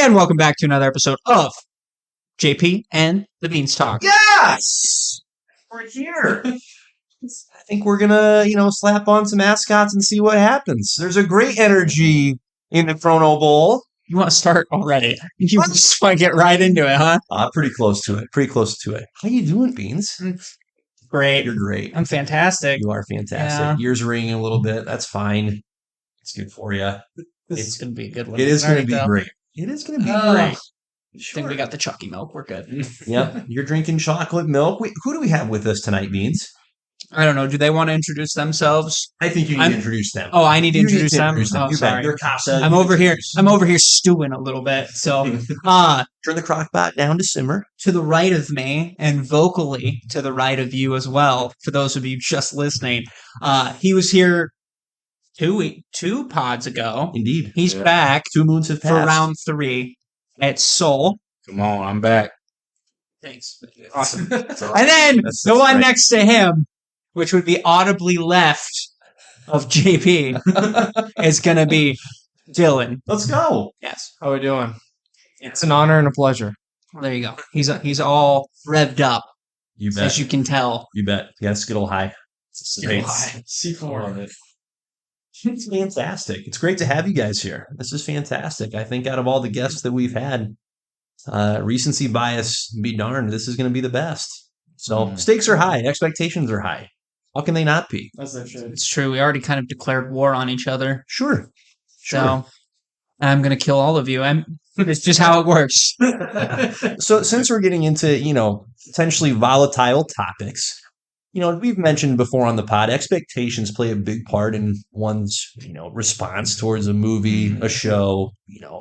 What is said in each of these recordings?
And welcome back to another episode of JP and the Beanstalk. Yes! We're here. I think we're going to, slap on some mascots and see what happens. There's a great energy in the Chrono Bowl. You want to start already? You just want to get right into it, huh? Pretty close to it. How you doing, Beans? Great. You're great. I'm fantastic. You are fantastic. Yeah. Ears are ringing a little bit. That's fine. It's good for you. It's going to be a good one. It is going to be great. It is going to be great. Sure. I think we got the Chucky milk. We're good. Yep. You're drinking chocolate milk. Wait, who do we have with us tonight, Beans? I don't know. Do they want to introduce themselves? I think you need to introduce them. Oh, I need to introduce them? Oh, sorry. You're Casa. I'm over here stewing a little bit. So, turn the crock pot down to simmer. To the right of me and vocally to the right of you as well, for those of you just listening, he was here two pods ago. Indeed. He's back. 2 moons have passed. For round 3 at Seoul. Come on, I'm back. Thanks. Awesome. And then the one next to him, which would be audibly left of JP, is going to be Dillon. Let's go. Yes. How are we doing? It's an honor and a pleasure. Well, there you go. He's all revved up. You bet. As you can tell. You bet. You got Skittle high. Skittle high. C4. It's fantastic. It's great to have you guys here. This is fantastic. I think out of all the guests that we've had, recency bias be darned, this is going to be the best. So stakes are high. Expectations are high. How can they not be? That's not true. It's true. We already kind of declared war on each other. Sure. So I'm going to kill all of you. It's just how it works. So since we're getting into, potentially volatile topics, we've mentioned before on the pod, expectations play a big part in one's, response towards a movie, a show,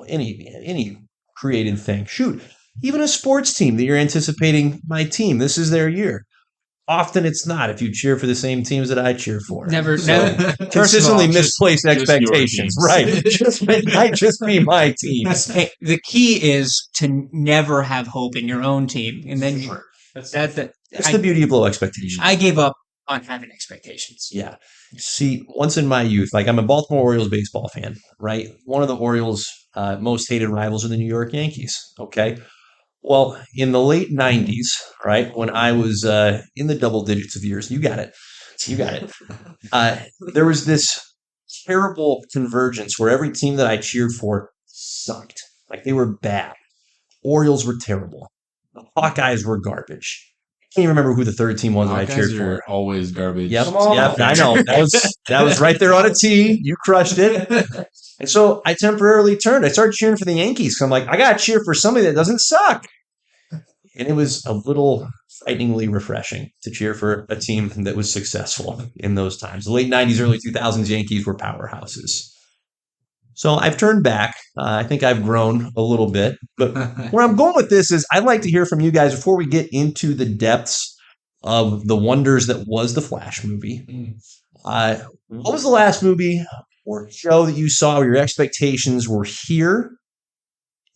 any creative thing. Shoot, even a sports team that you're anticipating, my team, this is their year. Often it's not if you cheer for the same teams that I cheer for. Never. Consistently misplaced expectations. Right. It might just be my team. Hey, the key is to never have hope in your own team. And then That's the beauty of low expectations. I gave up on having expectations. Yeah. See, once in my youth, I'm a Baltimore Orioles baseball fan, right? One of the Orioles' most hated rivals are the New York Yankees. Okay. Well, in the late 90s, right, when I was in the double digits of years, you got it. There was this terrible convergence where every team that I cheered for sucked. Like, they were bad. Orioles were terrible. The Hawkeyes were garbage. I can't even remember who the third team was that I cheered for. Always garbage. Yep, I know. That was right there on a tee. You crushed it. And so I temporarily turned. I started cheering for the Yankees. So I'm like, I got to cheer for somebody that doesn't suck. And it was a little frighteningly refreshing to cheer for a team that was successful in those times. The late 90s, early 2000s Yankees were powerhouses. So I've turned back. I think I've grown a little bit. But where I'm going with this is I'd like to hear from you guys before we get into the depths of the wonders that was the Flash movie. What was the last movie or show that you saw where your expectations were here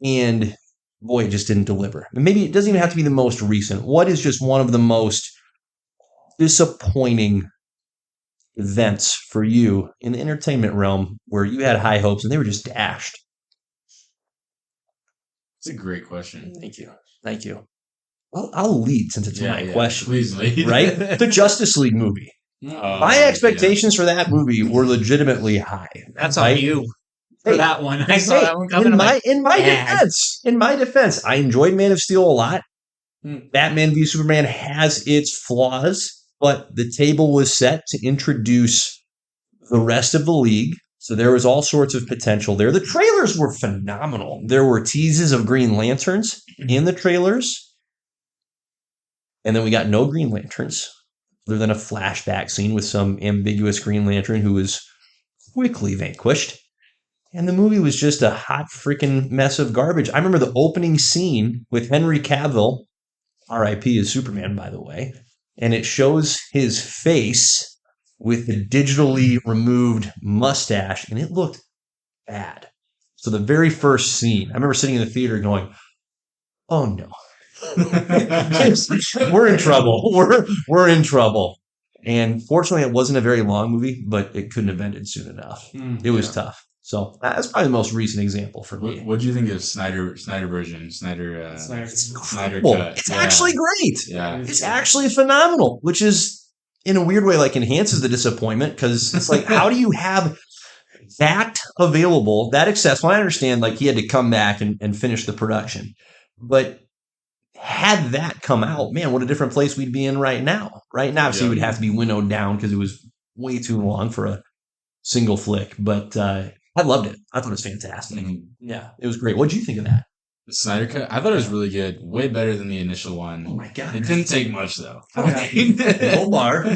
and, boy, it just didn't deliver? And maybe it doesn't even have to be the most recent. What is just one of the most disappointing events for you in the entertainment realm where you had high hopes and they were just dashed? It's a great question. Thank you. Well, I'll lead since it's my question. Please lead. Right? The Justice League movie. My expectations for that movie were legitimately high. That's on you for that one. I saw that one coming. In my defense, I enjoyed Man of Steel a lot. Batman v Superman has its flaws, but the table was set to introduce the rest of the league. So there was all sorts of potential there. The trailers were phenomenal. There were teases of Green Lanterns in the trailers. And then we got no Green Lanterns, other than a flashback scene with some ambiguous Green Lantern who was quickly vanquished. And the movie was just a hot freaking mess of garbage. I remember the opening scene with Henry Cavill, R.I.P. as Superman, by the way, and it shows his face with the digitally removed mustache, and it looked bad. So the very first scene, I remember sitting in the theater going, oh no. We're in trouble. We're in trouble. And fortunately, it wasn't a very long movie, but it couldn't have ended soon enough. It was tough. So that's probably the most recent example for me. What do you think of Snyder version? Snyder Well, cut. it's actually great. Yeah. It's actually phenomenal, which is in a weird way like enhances the disappointment because it's like, how do you have that available, that accessible? I understand like he had to come back and finish the production, but had that come out, man, what a different place we'd be in right now. Right now, obviously, it would have to be winnowed down because it was way too long for a single flick. But I loved it. I thought it was fantastic. Mhm. Yeah, it was great. What did you think of that? The Snyder cut, I thought it was really good. Way better than the initial one. Oh my god, It didn't take much though. low bar.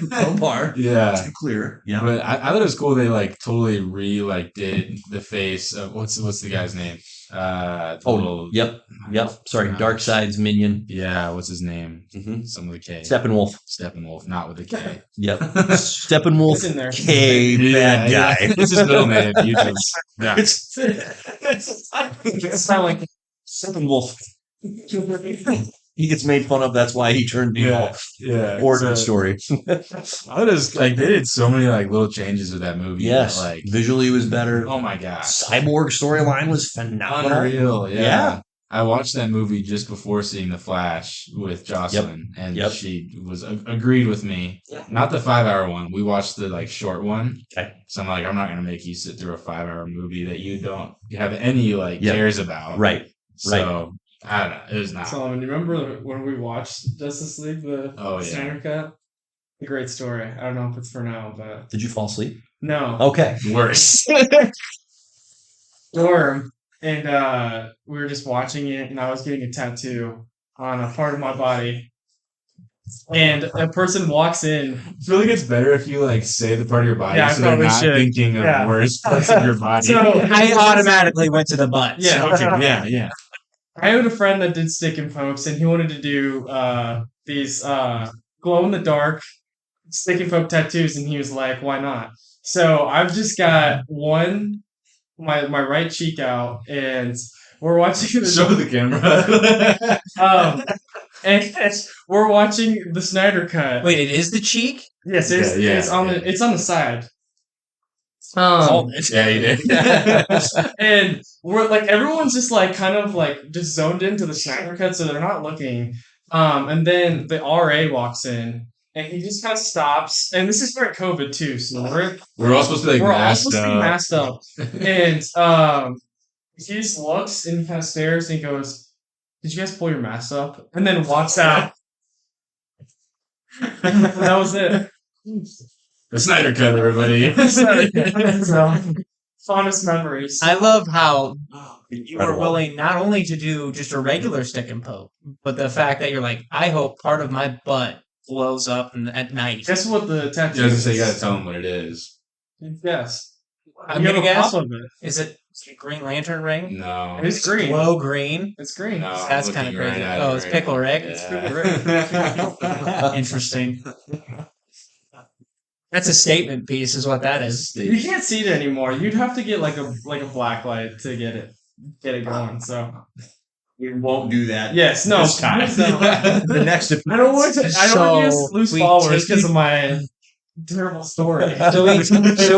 Yeah. To be clear. Yeah, But I thought it was cool. They like totally did the face of what's the guy's name? Yep. Sorry, Darkseid's minion. Yeah, what's his name? Mm-hmm. Some with a K. Steppenwolf. Steppenwolf, not with a K. Yep. Steppenwolf. It's in there. K. Bad guy. It's his middle name. You just, yeah. It's not like Steppenwolf. He gets made fun of. That's why he turned evil. Yeah. Origin story. I thought it was like they did so many like little changes with that movie. Yes. That, like, Visually was better. oh my gosh. Cyborg storyline was phenomenal. Unreal. Yeah. Yeah. I watched that movie just before seeing The Flash with Jocelyn, and she was agreed with me. Not the 5-hour one. We watched the like short one. Okay. So I'm like, I'm not gonna make you sit through a 5-hour movie that you don't have any like cares about. Right. So I don't know. It was not. Solomon, you remember when we watched Justice League, the Snyder Cut? A great story. I don't know if it's for now, but Did you fall asleep? no. Okay. Worse. Storm. And we were just watching it, and I was getting a tattoo on a part of my body. And a person walks in. I feel like it's better if you like say the part of your body, Yeah, I so they're probably not should. thinking of the worst parts of your body. So I automatically went to the butt. Yeah. Okay, yeah. I had a friend that did stick and pokes, and he wanted to do these glow in the dark stick and poke tattoos, and he was like, "Why not?" So I've just got my right cheek out, and we're watching Show the camera. and we're watching the Snyder Cut. Wait, it is the cheek? Yes, it's on the side. Yeah, you did. And we're like, everyone's just like kind of like just zoned into the Snyder Cut, so they're not looking. And then the RA walks in, and he just kind of stops. And this is during COVID too, so we're all supposed to be masked up. And he just looks and he kind of stares and he goes, "Did you guys pull your masks up?" And then walks out. And that was it. The Snyder Cut, everybody. So, fondest memories. I love how you were Incredible. willing not only to do just a regular stick and poke, but the fact that you're like, I hope part of my butt blows up at night. Guess what the tattoo You have to is? say, you gotta tell them what it is. Yes. I'm You gonna have a guess. pop of it. Is it a Green Lantern ring? No. It's green. Glow green. It's green. No. That's I'm kind of looking crazy. right at Oh, it it's right pickle now. Rick. Yeah. Interesting. That's a statement piece, is what that is. You can't see it anymore. You'd have to get like a black light to get it going. So We won't do that. yes, no. This time. The next I don't want to lose we followers take because of my terrible story. So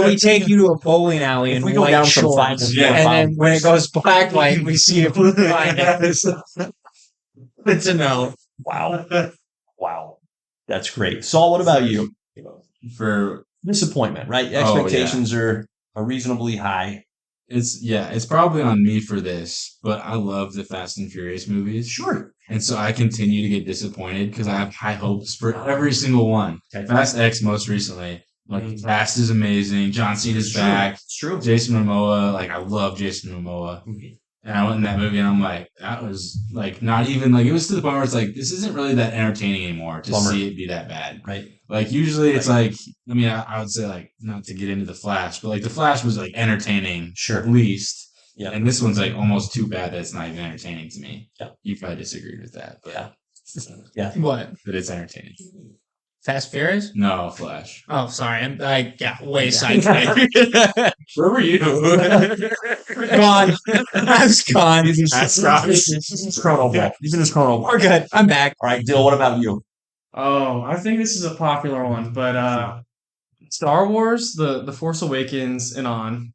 we take you to a bowling alley If and we go white down from five shorts, to four, and then when it goes black light, we see a blue line. Good to know. Wow. That's great. Saul, what about you? For Disappointment, right? Oh, Expectations are reasonably high. it's probably on me for this, but I love the Fast and Furious movies. Sure. And so I continue to get disappointed because I have high hopes for every single one. Okay. Fast X most recently. Like the cast is amazing. John Cena's back. It's true. Jason Momoa, like I love Jason Momoa. And I went in that movie and I'm like, that was like not even like it was to the point where it's like this isn't really that entertaining anymore to Bummer. see it be that bad. Right. Like usually it's like I mean I would say like not to get into the Flash, but like the Flash was like entertaining Sure. at least. Yeah. And this one's like almost too bad that it's not even entertaining to me. Yeah. You probably disagreed with that, but What? but it's entertaining. Fast Furious? No, Flash. Oh, sorry. I got way sidetracked. Where were you? Gone. I was gone. We're good. I'm back. All right, Dill, what about you? Oh, I think this is a popular one, but Star Wars, the Force Awakens and on.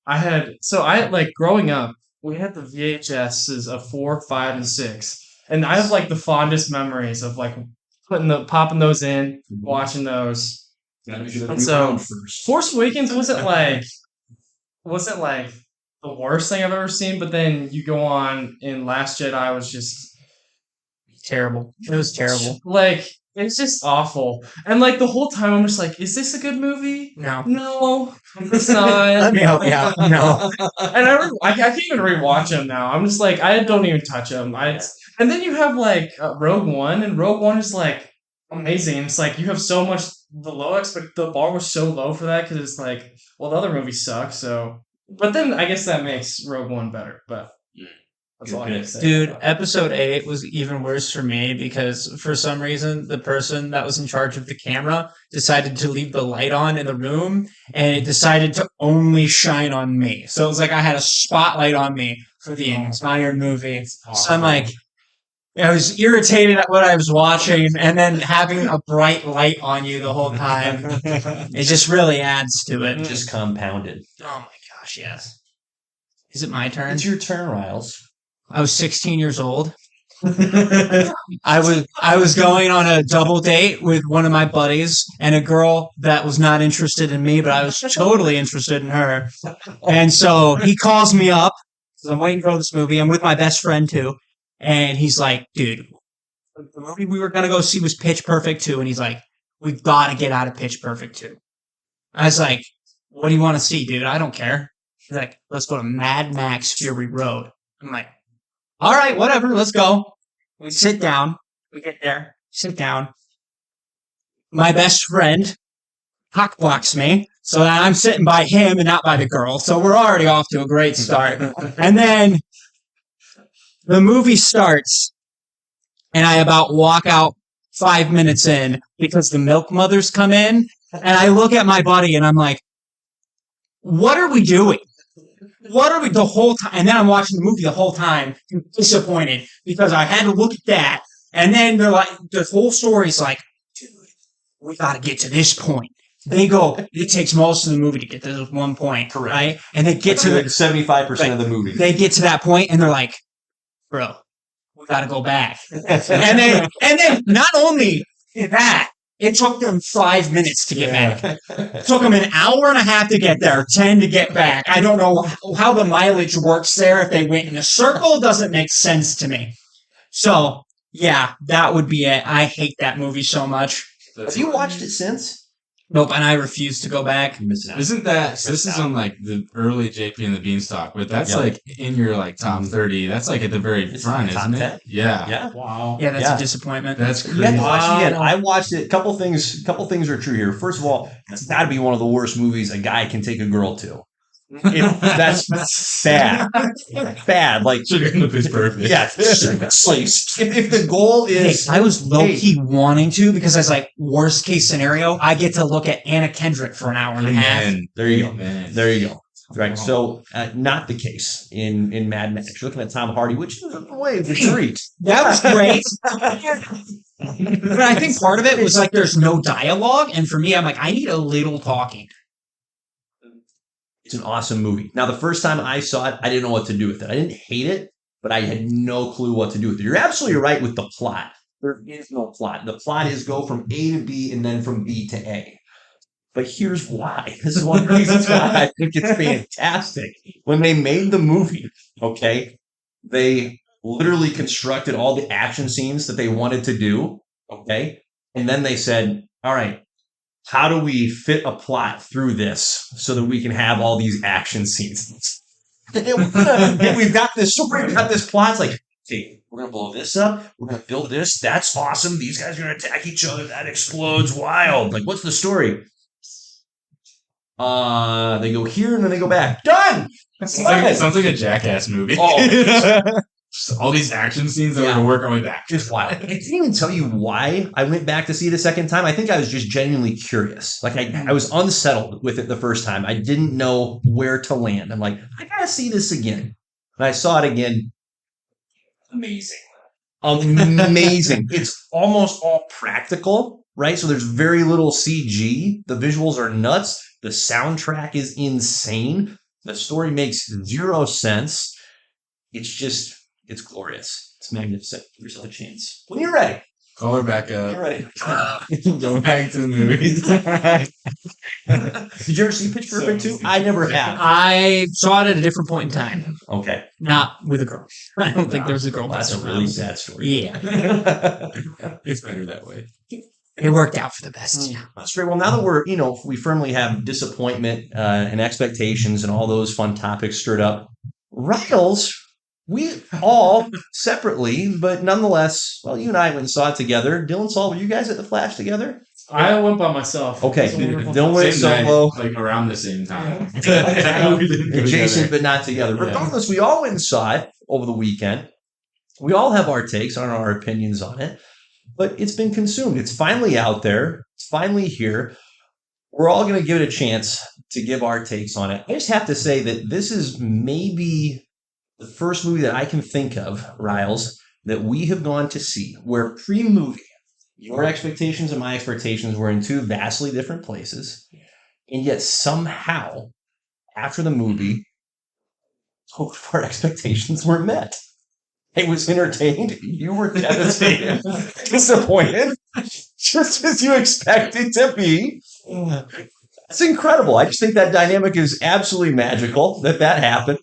I like growing up, we had the VHSs of 4, 5, and 6. And I have like the fondest memories of like popping those in, watching those. And so Force Awakens wasn't like the worst thing I've ever seen, but then you go on in Last Jedi was just terrible. It was terrible. Like it's just awful. And like the whole time I'm just like, is this a good movie? No, it's not. Let me help you out. No. And I can't even rewatch them now. I'm just like, I don't even touch them. And then you have like Rogue One, and Rogue One is like amazing. It's like you have so much the bar was so low for that because it's like, well, the other movies suck. So, but then I guess that makes Rogue One better. But that's all I can say. Dude, episode 8 was even worse for me because for some reason the person that was in charge of the camera decided to leave the light on in the room and it decided to only shine on me. So it was like I had a spotlight on me for the entire movie. So I'm like, I was irritated at what I was watching, and then having a bright light on you the whole time, it just really adds to it. Just compounded. Oh my gosh, yes. Is it my turn? It's your turn, Riles. I was 16 years old. I was going on a double date with one of my buddies and a girl that was not interested in me, but I was totally interested in her. And so he calls me up because I'm waiting for this movie. I'm with my best friend too. And he's like, dude, the movie we were going to go see was Pitch Perfect 2. And he's like, we've got to get out of Pitch Perfect 2. I was like, what do you want to see, dude? I don't care. He's like, let's go to Mad Max Fury Road. I'm like, all right, whatever, let's go. We sit down. We get there, sit down. My best friend cockblocks me, so that I'm sitting by him and not by the girl. So we're already off to a great start. And then the movie starts, and I about walk out 5 minutes in because the milk mothers come in, and I look at my buddy, and I'm like, what are we doing? What are we the whole time? And then I'm watching the movie the whole time, disappointed because I had to look at that. And then they're like, the whole story's like, dude, we got to get to this point. They go, it takes most of the movie to get to this one point, correct? Right? And they get to like 75% of the movie. They get to that point, and they're like, bro, we got to go back. and then not only that, it took them 5 minutes to get back. It took them an hour and a half to get there, 10 to get back. I don't know how the mileage works there. If they went in a circle, doesn't make sense to me. So, yeah, that would be it. I hate that movie so much. Have you watched it since? Nope, and I refuse to go back. Isn't that, so this is on like the early JP and the Beanstalk, but that's like in your like top 30. That's like at the very front, isn't it? Yeah. Yeah. Wow. Yeah, that's a disappointment. That's crazy. You have to watch it again. I watched it. Couple things are true here. First of all, it's got to be one of the worst movies a guy can take a girl to. That's bad. Bad. Like, Pitch Perfect. Yeah. If the goal is, I was low key wanting to because I was like, worst case scenario, I get to look at Anna Kendrick for an hour and a half. There you go. There you go. Right. So, not the case in Mad Max. You're looking at Tom Hardy, which is a way of the treat. That was great. But I think part of it was like there's no dialogue, and for me, I'm like, I need a little talking. It's an awesome movie. Now, the first time I saw it, I didn't know what to do with it. I didn't hate it, but I had no clue what to do with it. You're absolutely right with the plot. There is no plot. The plot is go from A to B and then from B to A. But here's why. This is one of the reasons why I think it's fantastic. When they made the movie, okay, they literally constructed all the action scenes that they wanted to do, okay? And then they said, all right, how do we fit a plot through this so that we can have all these action scenes? And we've got this story, we've got this plot. It's like, okay, we're going to blow this up. We're going to build this. That's awesome. These guys are going to attack each other. That explodes. Wild. Like, what's the story? They go here and then they go back. Done! Sounds like a Jackass movie. Oh. All these action scenes that we're going to work our way back. Just wild. I didn't even tell you why I went back to see it a second time. I think I was just genuinely curious. Like, I was unsettled with it the first time. I didn't know where to land. I'm like, I got to see this again. And I saw it again. Amazing. Amazing. It's almost all practical, right? So there's very little CG. The visuals are nuts. The soundtrack is insane. The story makes zero sense. It's glorious. It's magnificent. Give yourself a chance. When you're ready. Call her back You're up. ready. Go back to the movies. Did you ever see Pitch Perfect 2? I never have. I saw it at a different point in time, Okay. not with a girl. I don't think there was a girl. Well, that's a passing really around. sad story. Yeah, It's better that way. it worked out for the best. Yeah. That's great. Well, now that we firmly have disappointment and expectations and all those fun topics stirred up, Riles, we all separately, but nonetheless, well, you and I went and saw it together. Dylan, Saul, were you guys at the Flash together? I went by myself. Okay. It was a wonderful Dylan time. went Same solo. night, like around the same time. Yeah. We didn't go Adjacent, together. but not together. Yeah. Regardless, we all went and saw it over the weekend. We all have our takes on our opinions on it, but it's been consumed. It's finally out there. It's finally here. We're all going to give it a chance to give our takes on it. I just have to say that this is maybe the first movie that I can think of, Riles, that we have gone to see where pre-movie, your expectations and my expectations were in two vastly different places, and yet somehow, after the movie, both of our expectations were met. I was entertained. You were devastated, disappointed, just as you expected to be. It's incredible. I just think that dynamic is absolutely magical that happened.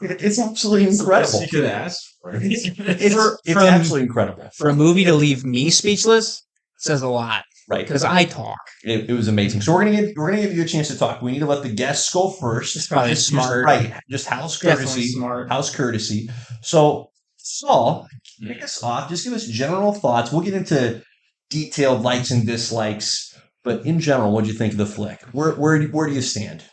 It's absolutely incredible. You could ask for it. It's From- absolutely incredible. For a movie to leave me speechless says a lot Right. because I talk. It was amazing. So we're gonna give you a chance to talk. We need to let the guests go first. It's probably Just- smart. right? Just house Definitely courtesy. smart. House courtesy. So Saul, kick us off. Just give us general thoughts. We'll get into detailed likes and dislikes, but in general, what do you think of the flick? Where do you stand?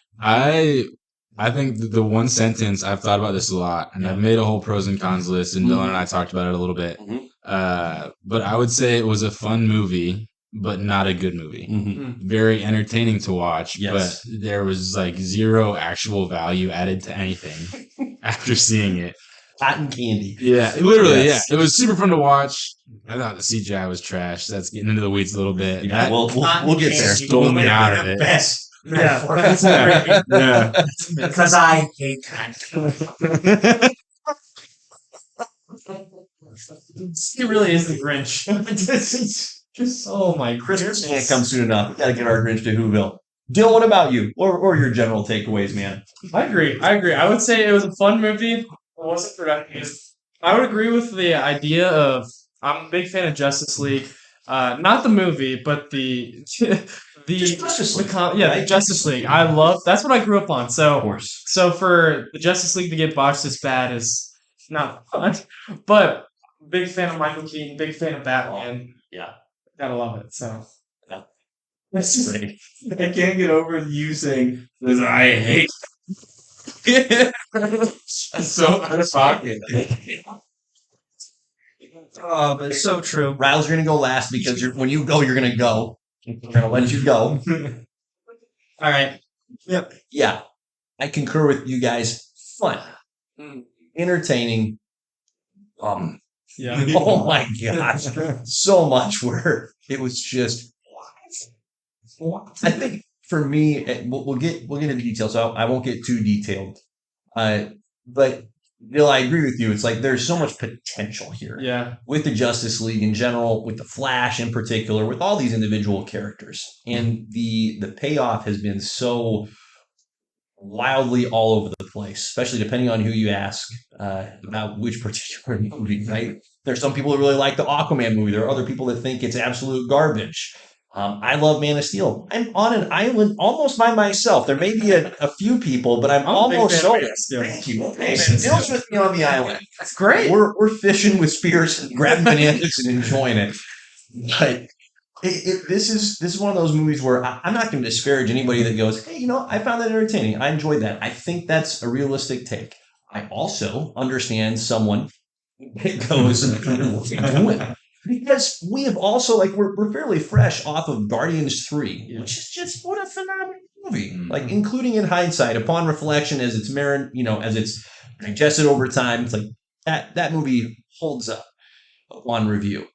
I think the one sentence, I've thought about this a lot, and I've made a whole pros and cons list, and Dylan and I talked about it a little bit. Mhm. But I would say it was a fun movie, but not a good movie. Mm-hmm. Very entertaining to watch, Yes. but there was like zero actual value added to anything after seeing it. Cotton candy. Yeah, literally, Yes. yeah. It was super fun to watch. I thought the CGI was trash. That's getting into the weeds a little bit. Yeah, That we'll get there. stole me out of it. Best. Yeah. Yeah. Because I hate that. He really is the Grinch. Just Oh my Christmas can't come soon enough. We gotta get our Grinch to Whoville. Dill, what about you? Or your general takeaways, man? I agree. I would say it was a fun movie. It wasn't productive. I would agree with the idea of I'm a big fan of Justice League. Not the movie, but the Just Justice League, the right? Justice League. I love that's what I grew up on. Of So course. for the Justice League to get botched this bad is not fun. But big fan of Michael Keaton, big fan of Batman. Yeah. Gotta love it. So That's great. I can't get over you saying this. I hate. That's so out of pocket. Oh, but it's so true. Riles, you're gonna go last because when you go, you're gonna go. We're gonna let you go. All right. Yeah. I concur with you guys. Fun. Entertaining. yeah. Oh my gosh. So much where it was just what? I think for me, we'll get into the details. So I won't get too detailed. But Bill, I agree with you. It's like there's so much potential here Yeah. with the Justice League in general, with the Flash in particular, with all these individual characters, and the payoff has been so wildly all over the place, especially depending on who you ask about which particular movie. Right? There's some people who really like the Aquaman movie. There are other people that think it's absolute garbage. I love Man of Steel. I'm on an island almost by myself. There may be a few people, but I'm I'm a big almost fan so. of Man of Steel. Thank you. Hey, Steel's with me on the island. That's great. We're fishing with spears and grabbing bananas and enjoying it. But this is one of those movies where I'm not going to disparage anybody that goes, hey, I found that entertaining. I enjoyed that. I think that's a realistic take. I also understand someone that goes, what are you doing? Because we have also, we're fairly fresh off of Guardians 3, which is just what a phenomenal movie. Mhm. Including in hindsight, upon reflection, as it's as it's digested over time, it's like that movie holds up upon review.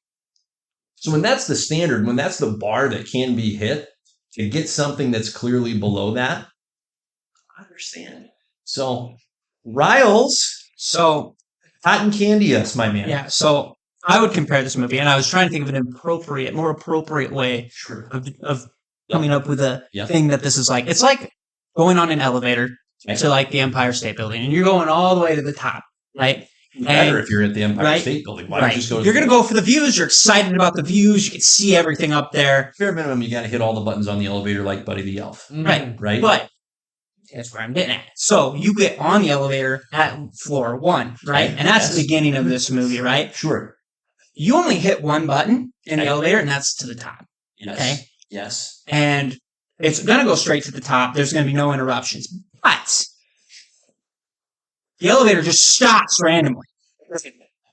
So when that's the standard, when that's the bar that can be hit, to get something that's clearly below that, I understand. So, Riles, So cotton candy us, my man. yeah, so I would compare this movie, and I was trying to think of an more appropriate way Sure. of coming up with a Yep. thing that this is like. It's like going on an elevator to like the Empire State Building, and you're going all the way to the top, right? Better if you're at the Empire right, State Building. Why don't Right. you just go? You're going to go for the views. You're excited about the views. You can see everything up there. Bare minimum, you got to hit all the buttons on the elevator like Buddy the Elf, Right. right? But that's where I'm getting at. So you get on the elevator at floor 1, right? And that's the beginning of this movie, right? Sure. You only hit one button in the elevator, and that's to the top. Yes. Okay. Yes. And it's going to go straight to the top. There's going to be no interruptions. But the elevator just stops randomly.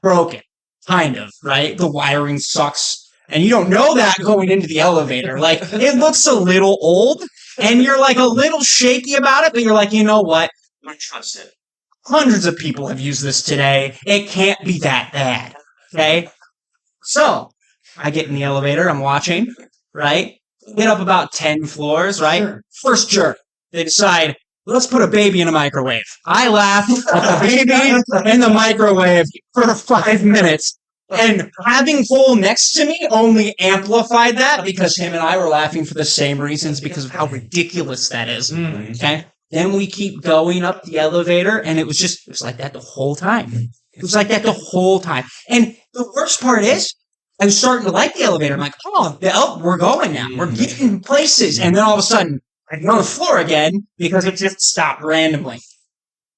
Broken. Kind of, right? The wiring sucks. And you don't know that going into the elevator. Like, it looks a little old, and you're like a little shaky about it, but you're like, you know what? I trust it. Hundreds of people have used this today. It can't be that bad. Okay? So, I get in the elevator, I'm watching, right? Get up about 10 floors, right? Sure. First jerk. They decide, let's put a baby in a microwave. I laugh at the baby in the microwave for 5 minutes. And having Cole next to me only amplified that because him and I were laughing for the same reasons because of how ridiculous that is. Okay? Then we keep going up the elevator, and it was like that the whole time. It was like that the whole time. And the worst part is, I was starting to like the elevator. I'm like, we're going now. We're getting places. And then all of a sudden, I get on the floor again because it just stopped randomly.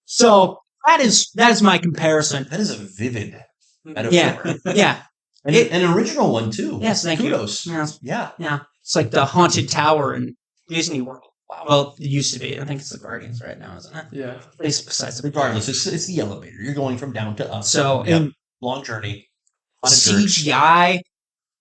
So that is my comparison. That is a vivid metaphor. Yeah. And an original one, too. Yes, thank Kudos. you. Yeah. Yeah. It's like the Haunted Tower in Disney World. Well, it used to be. I think it's the Guardians right now, isn't it? Yeah. Besides the Regardless, it's the elevator. You're going from down to up. So, Yep. Long journey. On a dirt. CGI,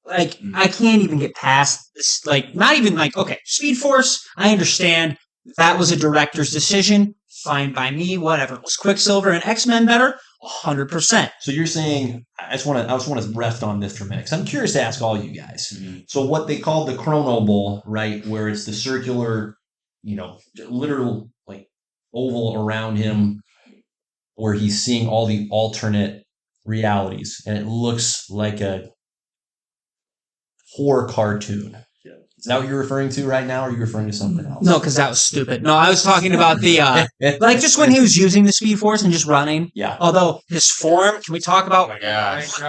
like, I can't even get past this. Like, not even like, okay, Speed Force, I understand. That was a director's decision. Fine by me, whatever. Was Quicksilver and X-Men better? 100%. So you're saying, I just want to rest on this for a minute, because I'm curious to ask all you guys. So what they call the Chrono Bowl, right, where it's the circular, literal, like, oval around him, where he's seeing all the alternate realities, and it looks like a horror cartoon. Is that what you're referring to right now, or are you referring to something else? No, because that was stupid. No, I was talking about the, like, just when he was using the Speed Force and just running. Yeah. Although, his form, can we talk about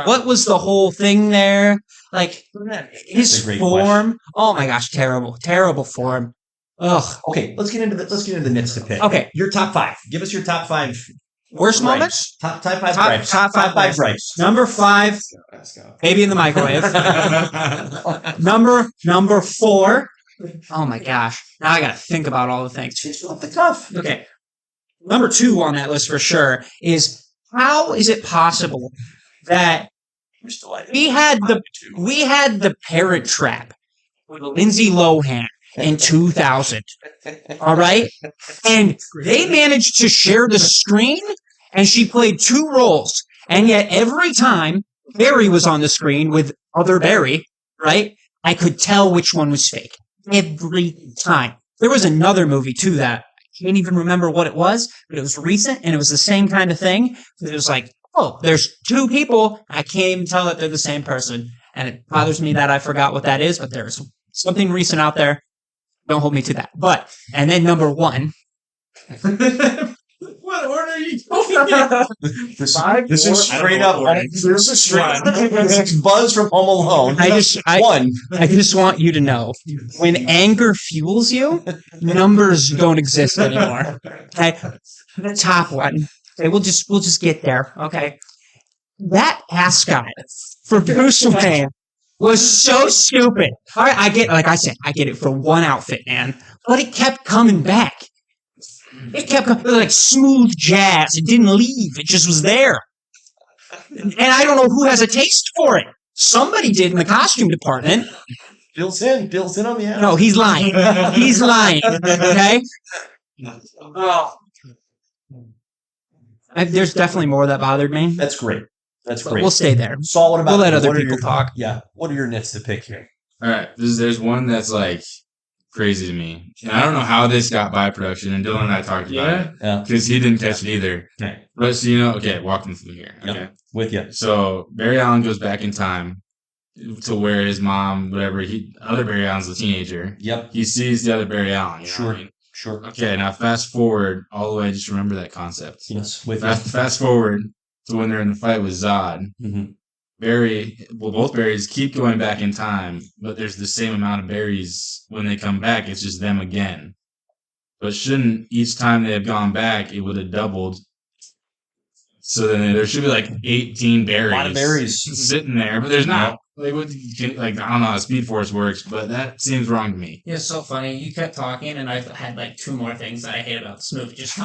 what was the whole thing there? Like, his form. Oh my gosh, terrible form. Ugh. Okay, let's get into the nits to pick. Okay. Your top 5. Give us your top 5 Worst gripes. moments? Top 5 gripes. Top 5 gripes. Number 5, baby in the microwave. Number 4. Oh my gosh. Now I gotta think about all the things. It's off the cuff. Okay. Number 2 on that list for sure is, how is it possible that we had the Parent Trap with Lindsay Lohan in 2000. All right? And they managed to share the screen, and she played 2 roles. And yet every time Barry was on the screen with other Barry, right, I could tell which one was fake. Every time. There was another movie, too, that I can't even remember what it was, but it was recent, and it was the same kind of thing. It was like, oh, there's 2 people. I can't even tell that they're the same person. And it bothers me that I forgot what that is, but there's something recent out there. Don't hold me to that. But, and then number 1. What order are you going? This is straight up. This is straight up. This is Buzz from Home Alone. I just want you to know, when anger fuels you, numbers don't exist anymore. Okay, the top one. Okay, we'll just get there. Okay, that ascot for Bruce Wayne was so stupid. All right, I get it for one outfit, man, but it kept coming back. It kept coming, like smooth jazz. It didn't leave. It just was there. And I don't know who has a taste for it. Somebody did in the costume department. Bill's in on the app. No, he's lying. He's lying. Okay? Oh. There's definitely more that bothered me. That's great. That's But great. we'll stay there. Saul, what about We'll let other what are people your- talk. Yeah. What are your nits to pick here? All right, there's one that's like crazy to me. And I don't know how this got by production. And Dylan and I talked about it because he didn't catch it either. Okay. But so walk me through here. Okay, Yep. With you. So Barry Allen goes back in time to where his mom, other Barry Allen's a teenager. Yep. He sees the other Barry Allen. You know what I mean? Sure. Okay, now fast forward all the way. Just remember that concept. Yes. With Fast forward to when they're in the fight with Zod. Mm-hmm. Both Barrys keep going back in time, but there's the same amount of Barrys when they come back. It's just them again. But shouldn't each time they have gone back, it would have doubled? So then there should be like 18 Barrys. A lot of berries sitting there, but there's not. I don't know how Speed Force works, but that seems wrong to me. Yeah, it's so funny. You kept talking, and I had like 2 more things that I hate about this movie. Just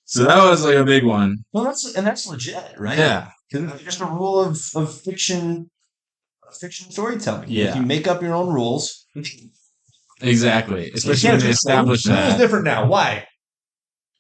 So that was like a big one. Well, that's legit, right? Yeah. Because it's just a rule of fiction storytelling. Yeah. If you make up your own rules. Exactly. Especially when they establish that. It's different now. Why?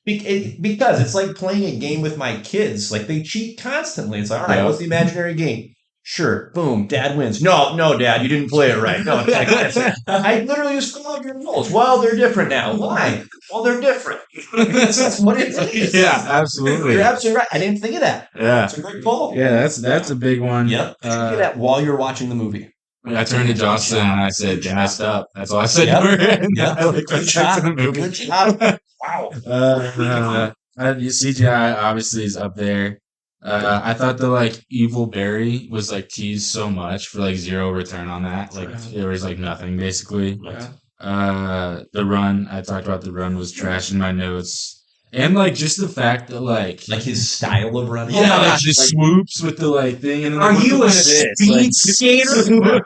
Because it's like playing a game with my kids. Like, they cheat constantly. It's like, all right, what's the imaginary game? Sure. Boom. Dad wins. No, Dad, you didn't play it right. No, it's like this. I literally just follow your rules. Well, they're different now. Why? Well, they're different. That's what it is. Yeah, absolutely. You're absolutely right. I didn't think of that. Yeah. It's a great pull. Yeah, that's a big one. Yep. You should get that while you're watching the movie. I turned to Jocelyn and I said, "You messed up." That's all I said to her. Yeah. Good job. The movie. Good job. Wow. CGI obviously is up there. I thought the evil Barry was teased so much for zero return on that. There was nothing basically. The Run, I talked about the Run was trash in my notes. And just the fact that his style of running. Yeah, just swoops with the thing. And are you a speed skater?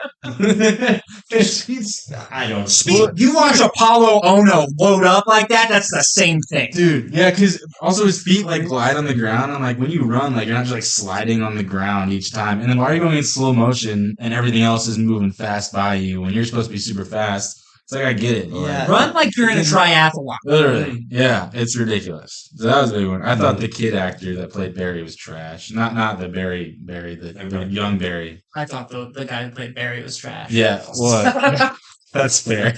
I don't speed. You watch Apollo Ono load up like that? That's the same thing, dude. Yeah, because also his feet glide on the ground. I'm when you run, you're not just sliding on the ground each time. And then why are you going in slow motion and everything else is moving fast by you when you're supposed to be super fast? It's I get it. Yeah. Run like you're in a triathlon. Literally. Yeah, it's ridiculous. So that was a big one. I thought the kid actor that played Barry was trash. Not the Barry, the young Barry. I thought the guy who played Barry was trash. Yeah, what? That's fair.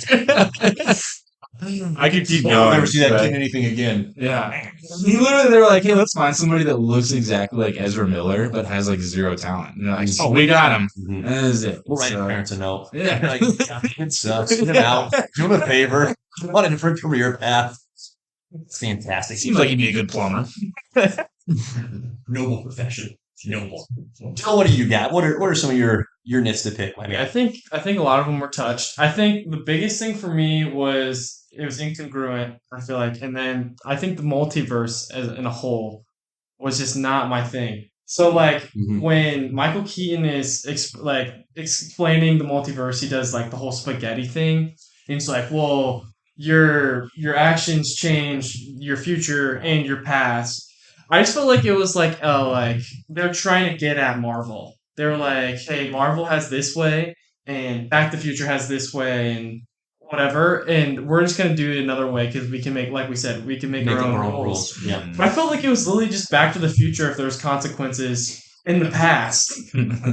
I could keep going. I'll never see that kid in anything again. Yeah. Literally, they were hey, let's find somebody that looks exactly like Ezra Miller, but has zero talent. And they're oh, we got him. Mm-hmm. And that is it. We'll write parents a note. Yeah. It sucks. Get him out. Do him a favor. Come on a different career path. It's fantastic. Seems like he'd be a good plumber. Noble profession. Noble. Jill, what do you got? What are some of your nits to pick? I think a lot of them were touched. I think the biggest thing for me was it was incongruent, I feel like. And then I think the multiverse in a whole was just not my thing. So when Michael Keaton is explaining the multiverse, he does the whole spaghetti thing. And he's well, your actions change your future and your past. I just felt like it was they're trying to get at Marvel. They're hey, Marvel has this way and Back to the Future has this way and whatever, and we're just gonna do it another way because we can make, like we said, we can make our own rules. Yeah. But I felt like it was literally just Back to the Future if there was consequences in the past.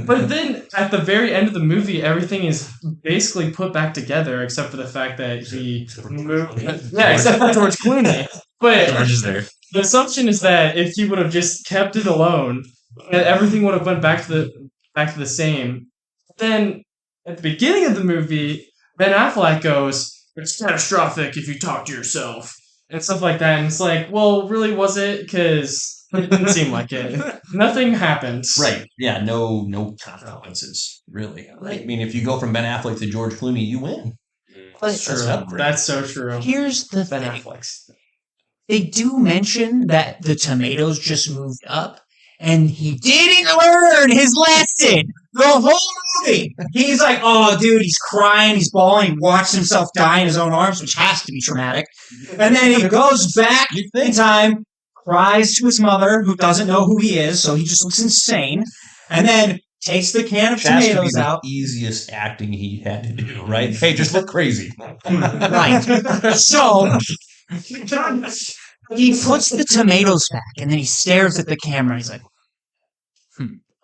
But then at the very end of the movie, everything is basically put back together except for the fact that he moved. Yeah, except for George Clooney. But George is there. The assumption is that if he would have just kept it alone, that everything would have went back to the same. Then at the beginning of the movie, Ben Affleck goes, "It's catastrophic if you talk to yourself," and stuff like that. And it's well, really, was it? Because it didn't seem like it. Nothing happened. Right. Yeah. No consequences. Really. I mean, if you go from Ben Affleck to George Clooney, you win. That's true. That's so true. Here's the Ben thing. Affleck's. They do mention that the tomatoes just moved up, and he didn't learn his lesson the whole movie. He's oh, dude, he's crying, he's bawling, he watched himself die in his own arms, which has to be traumatic. And then he goes back in time, cries to his mother, who doesn't know who he is, so he just looks insane, and then takes the can of tomatoes out. Easiest acting he had to do, right? Hey, just look crazy. Right. So he puts the tomatoes back, and then he stares at the camera. He's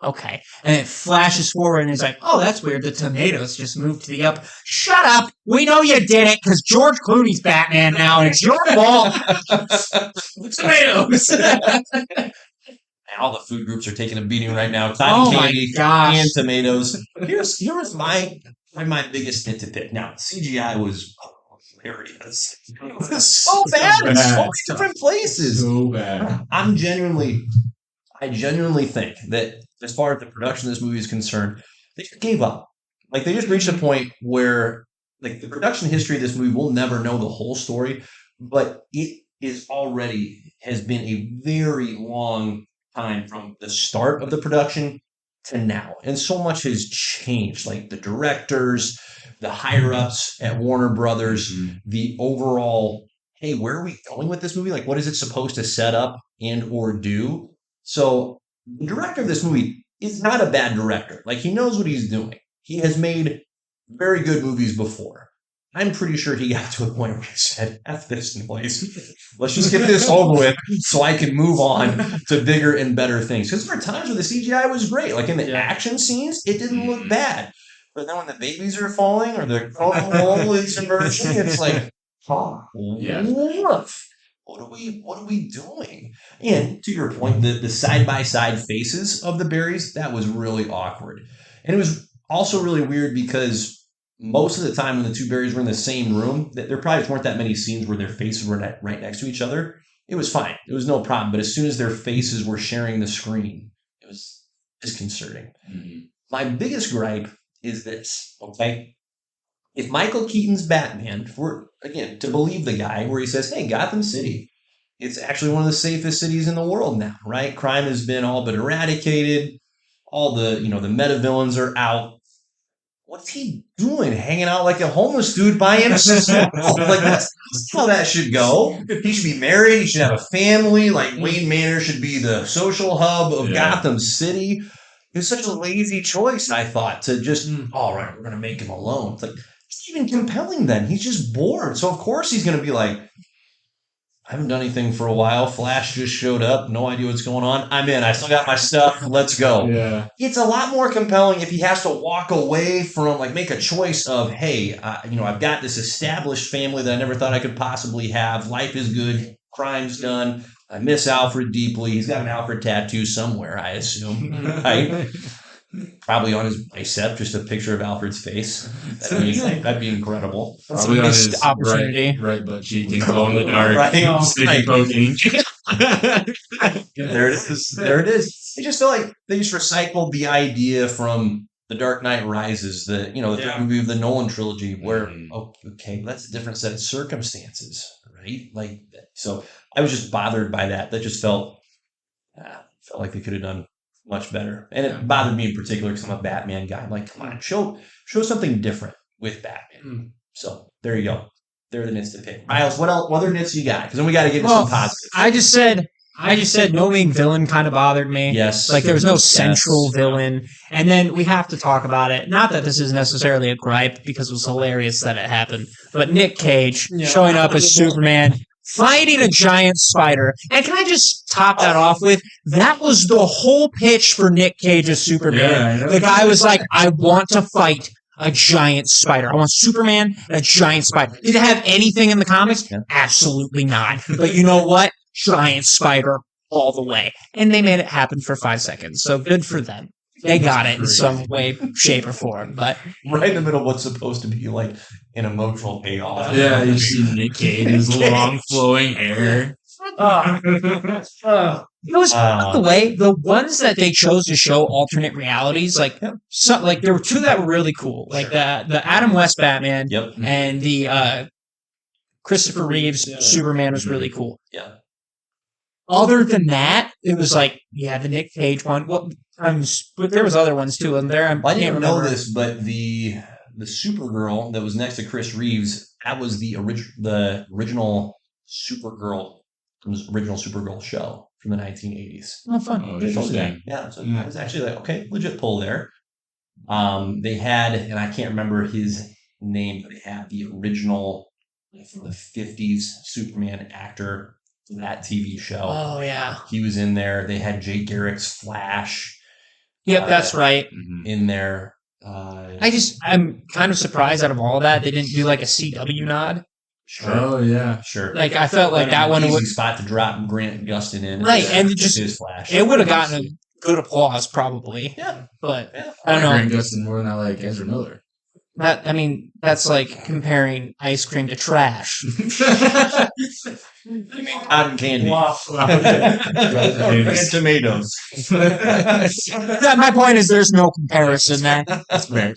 Okay. And it flashes forward and it's like, oh, that's weird. The tomatoes just moved to the up. Shut up. We know you did it because George Clooney's Batman now and it's your fault. Tomatoes. And all the food groups are taking a beating right now. Oh Cotton my candy gosh. and tomatoes. Here's my biggest nitpick. Now, CGI was hilarious. It was so bad in so many different places. So bad. I genuinely think that as far as the production of this movie is concerned, they just gave up. Like they just reached a point where like the production history of this movie, we'll never know the whole story, but it is already has been a very long time from the start of the production to now. And so much has changed. Like the directors, the higher ups at Warner Brothers, the overall, hey, where are we going with this movie? Like what is it supposed to set up and or do? So the director of this movie is not a bad director. Like he knows what he's doing. He has made very good movies before. I'm pretty sure he got to a point where he said, F this noise. Let's just get this over with so I can move on to bigger and better things. Because there were times where the CGI was great. Like in the action scenes, it didn't look bad. But then when the babies are falling or the whole is emerging, it's like, what are we doing? And to your point, the side-by-side faces of the berries, that was really awkward. And it was also really weird because most of the time when the two berries were in the same room, there probably just weren't that many scenes where their faces were right next to each other. It was fine. It was no problem. But as soon as their faces were sharing the screen, it was disconcerting. Mm-hmm. My biggest gripe is this, okay? If Michael Keaton's Batman, again, to believe the guy where he says, hey, Gotham City, it's actually one of the safest cities in the world now, right? Crime has been all but eradicated. All the meta villains are out. What's he doing? Hanging out like a homeless dude by himself? Like that's how that should go. He should be married. He should have a family. Like Wayne Manor should be the social hub of Gotham City. It was such a lazy choice, I thought, to just, all right, we're going to make him alone. It's like, it's even compelling then. He's just bored. So, of course, he's going to be like, I haven't done anything for a while. Flash just showed up. No idea what's going on. I'm in. I still got my stuff. Let's go. Yeah. It's a lot more compelling if he has to walk away from, like, make a choice of, hey, I've got this established family that I never thought I could possibly have. Life is good. Crime's done. I miss Alfred deeply. He's got an Alfred tattoo somewhere, I assume. Right? Probably on his bicep, just a picture of Alfred's face. That'd be incredible. That's a missed opportunity. Right butt cheek and glow in the dark. Right. Sticky poking. There it is. There it is. I just feel like they just recycled the idea from The Dark Knight Rises, the third movie of the Nolan trilogy, where okay, that's a different set of circumstances, right? Like, so I was just bothered by that. That just felt like they could have done much better. And it bothered me in particular because I'm a Batman guy. I'm like, come on, show something different with Batman. So there you go. They're the nits to pick. Miles, what other nits you got? Because then we got to get into some positives. I just said no main villain kind of bothered me. Yes. Like there was no central villain. And then we have to talk about it. Not that this is necessarily a gripe because it was hilarious that it happened. But Nick Cage showing up as Superman, fighting a giant spider. And can I just top that off with, that was the whole pitch for Nick Cage as Superman. Yeah, the guy was like, I want to fight a giant spider. I want Superman and a giant spider. Did it have anything in the comics? Absolutely not. But you know what? Giant spider all the way. And they made it happen for 5 seconds. So good for them. They got it in some way, shape, or form. But right in the middle of what's supposed to be like an emotional payoff. Yeah, you see Nick Cage, his long flowing hair. It was, by the way, the ones that they chose to show alternate realities, like there were two that were really cool, like the Adam West Batman and the Christopher Reeves Superman was really cool. Yeah. Other than that, it was like the Nick Cage one. But there was other ones too, and there I didn't know this, but the Supergirl that was next to Chris Reeves, that was the original Supergirl from the original Supergirl show from the 1980s. Oh, fun! Oh, interesting. Yeah, so I was actually like, okay, legit pull there. They had, and I can't remember his name, but they had the original from the 50s Superman actor. That TV show. Oh, yeah. He was in there. They had Jay Garrick's Flash. Yep, that's right. Mhm. in there. I'm kind of surprised out of all that they didn't do like a CW nod. Sure, Oh yeah. sure. Like I felt like that one easy would spot to drop Grant Gustin in, Right, Yeah. and just- his flash. it would have gotten a good applause probably. Yeah. But Yeah. I don't know. Grant Gustin more than I like Ezra Miller. That's like comparing ice cream to trash. Cotton candy. Wow. And tomatoes. My point is, there's no comparison there. That's fair.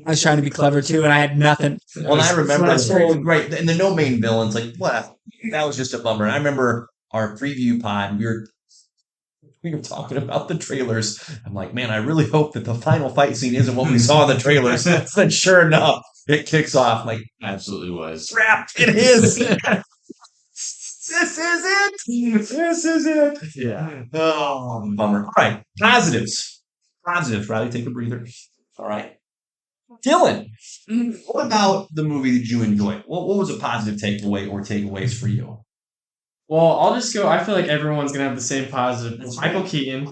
I was trying to be clever too, and I had nothing. Well, and I remember, That's right. right, and the no main villains, like, what? That was just a bummer. And I remember our preview pod, we were talking about the trailers. I'm like, man, I really hope that the final fight scene isn't what we saw in the trailers. Then sure enough, it kicks off. Like, Absolutely was. crap, it is. This is it. This is it. Yeah. Oh, bummer. All right, positives. Positives, Riley, take a breather. All right. Dylan, what about the movie that you enjoyed? What was a positive takeaway or takeaways for you? Well, I'll just go. I feel like everyone's gonna have the same positive. Michael Keaton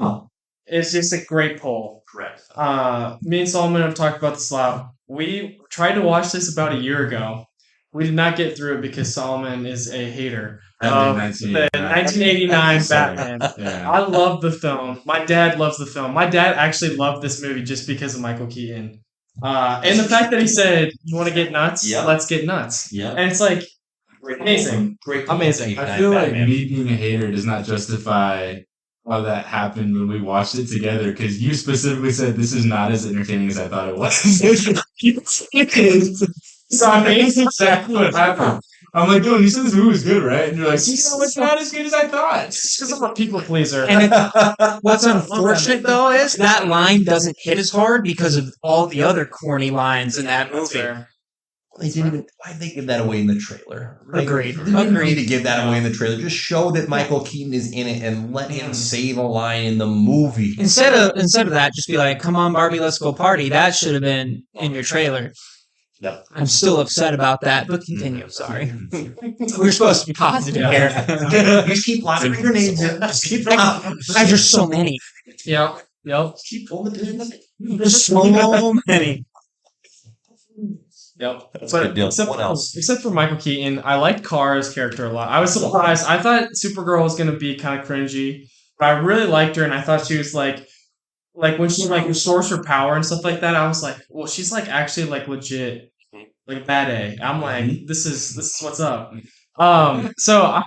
is just a great pull. Correct. Me and Solomon have talked about this a lot. We tried to watch this about a year ago. We did not get through it because Solomon is a hater of the 1989 Batman. Yeah. I love the film. My dad loves the film. My dad actually loved this movie just because of Michael Keaton. And the fact that he said, "You want to get nuts? Yeah. Let's get nuts." Yeah. And it's like, amazing. Great. Amazing. I feel like Batman. me being a hater does not justify how that happened when we watched it together, because you specifically said this is not as entertaining as I thought it was. It is. So I mean, it's exactly what happened. I'm like, Dylan, you said this movie was good, right? And you're like, you know, it's not as good as I thought. Because I'm a people pleaser. And what's unfortunate though is that line doesn't hit as hard because of all the other corny lines in that That's movie. fair. They didn't even. Why'd they give that away in the trailer? Agreed. They didn't Agreed. need to give that away in the trailer. Just show that Michael Keaton is in it and let him say the line in the movie. Instead of that, just be like, "Come on, Barbie, let's go party." That should have been in your trailer. Yep. I'm still upset about that, but continue. Sorry, we're supposed to be positive here. Just keep lobbing grenades in. Just keep lobbing. There's so many. Yep. Keep pulling the pins. There's so many. Yep. That's a good deal. Except, What else? Except for Michael Keaton, I liked Kara's character a lot. I was surprised. I thought Supergirl was going to be kind of cringy, but I really liked her, and I thought she was like when she like restores her power and stuff like that. I was like, well, she's like actually like legit, like bad A. I'm like, this is what's up. So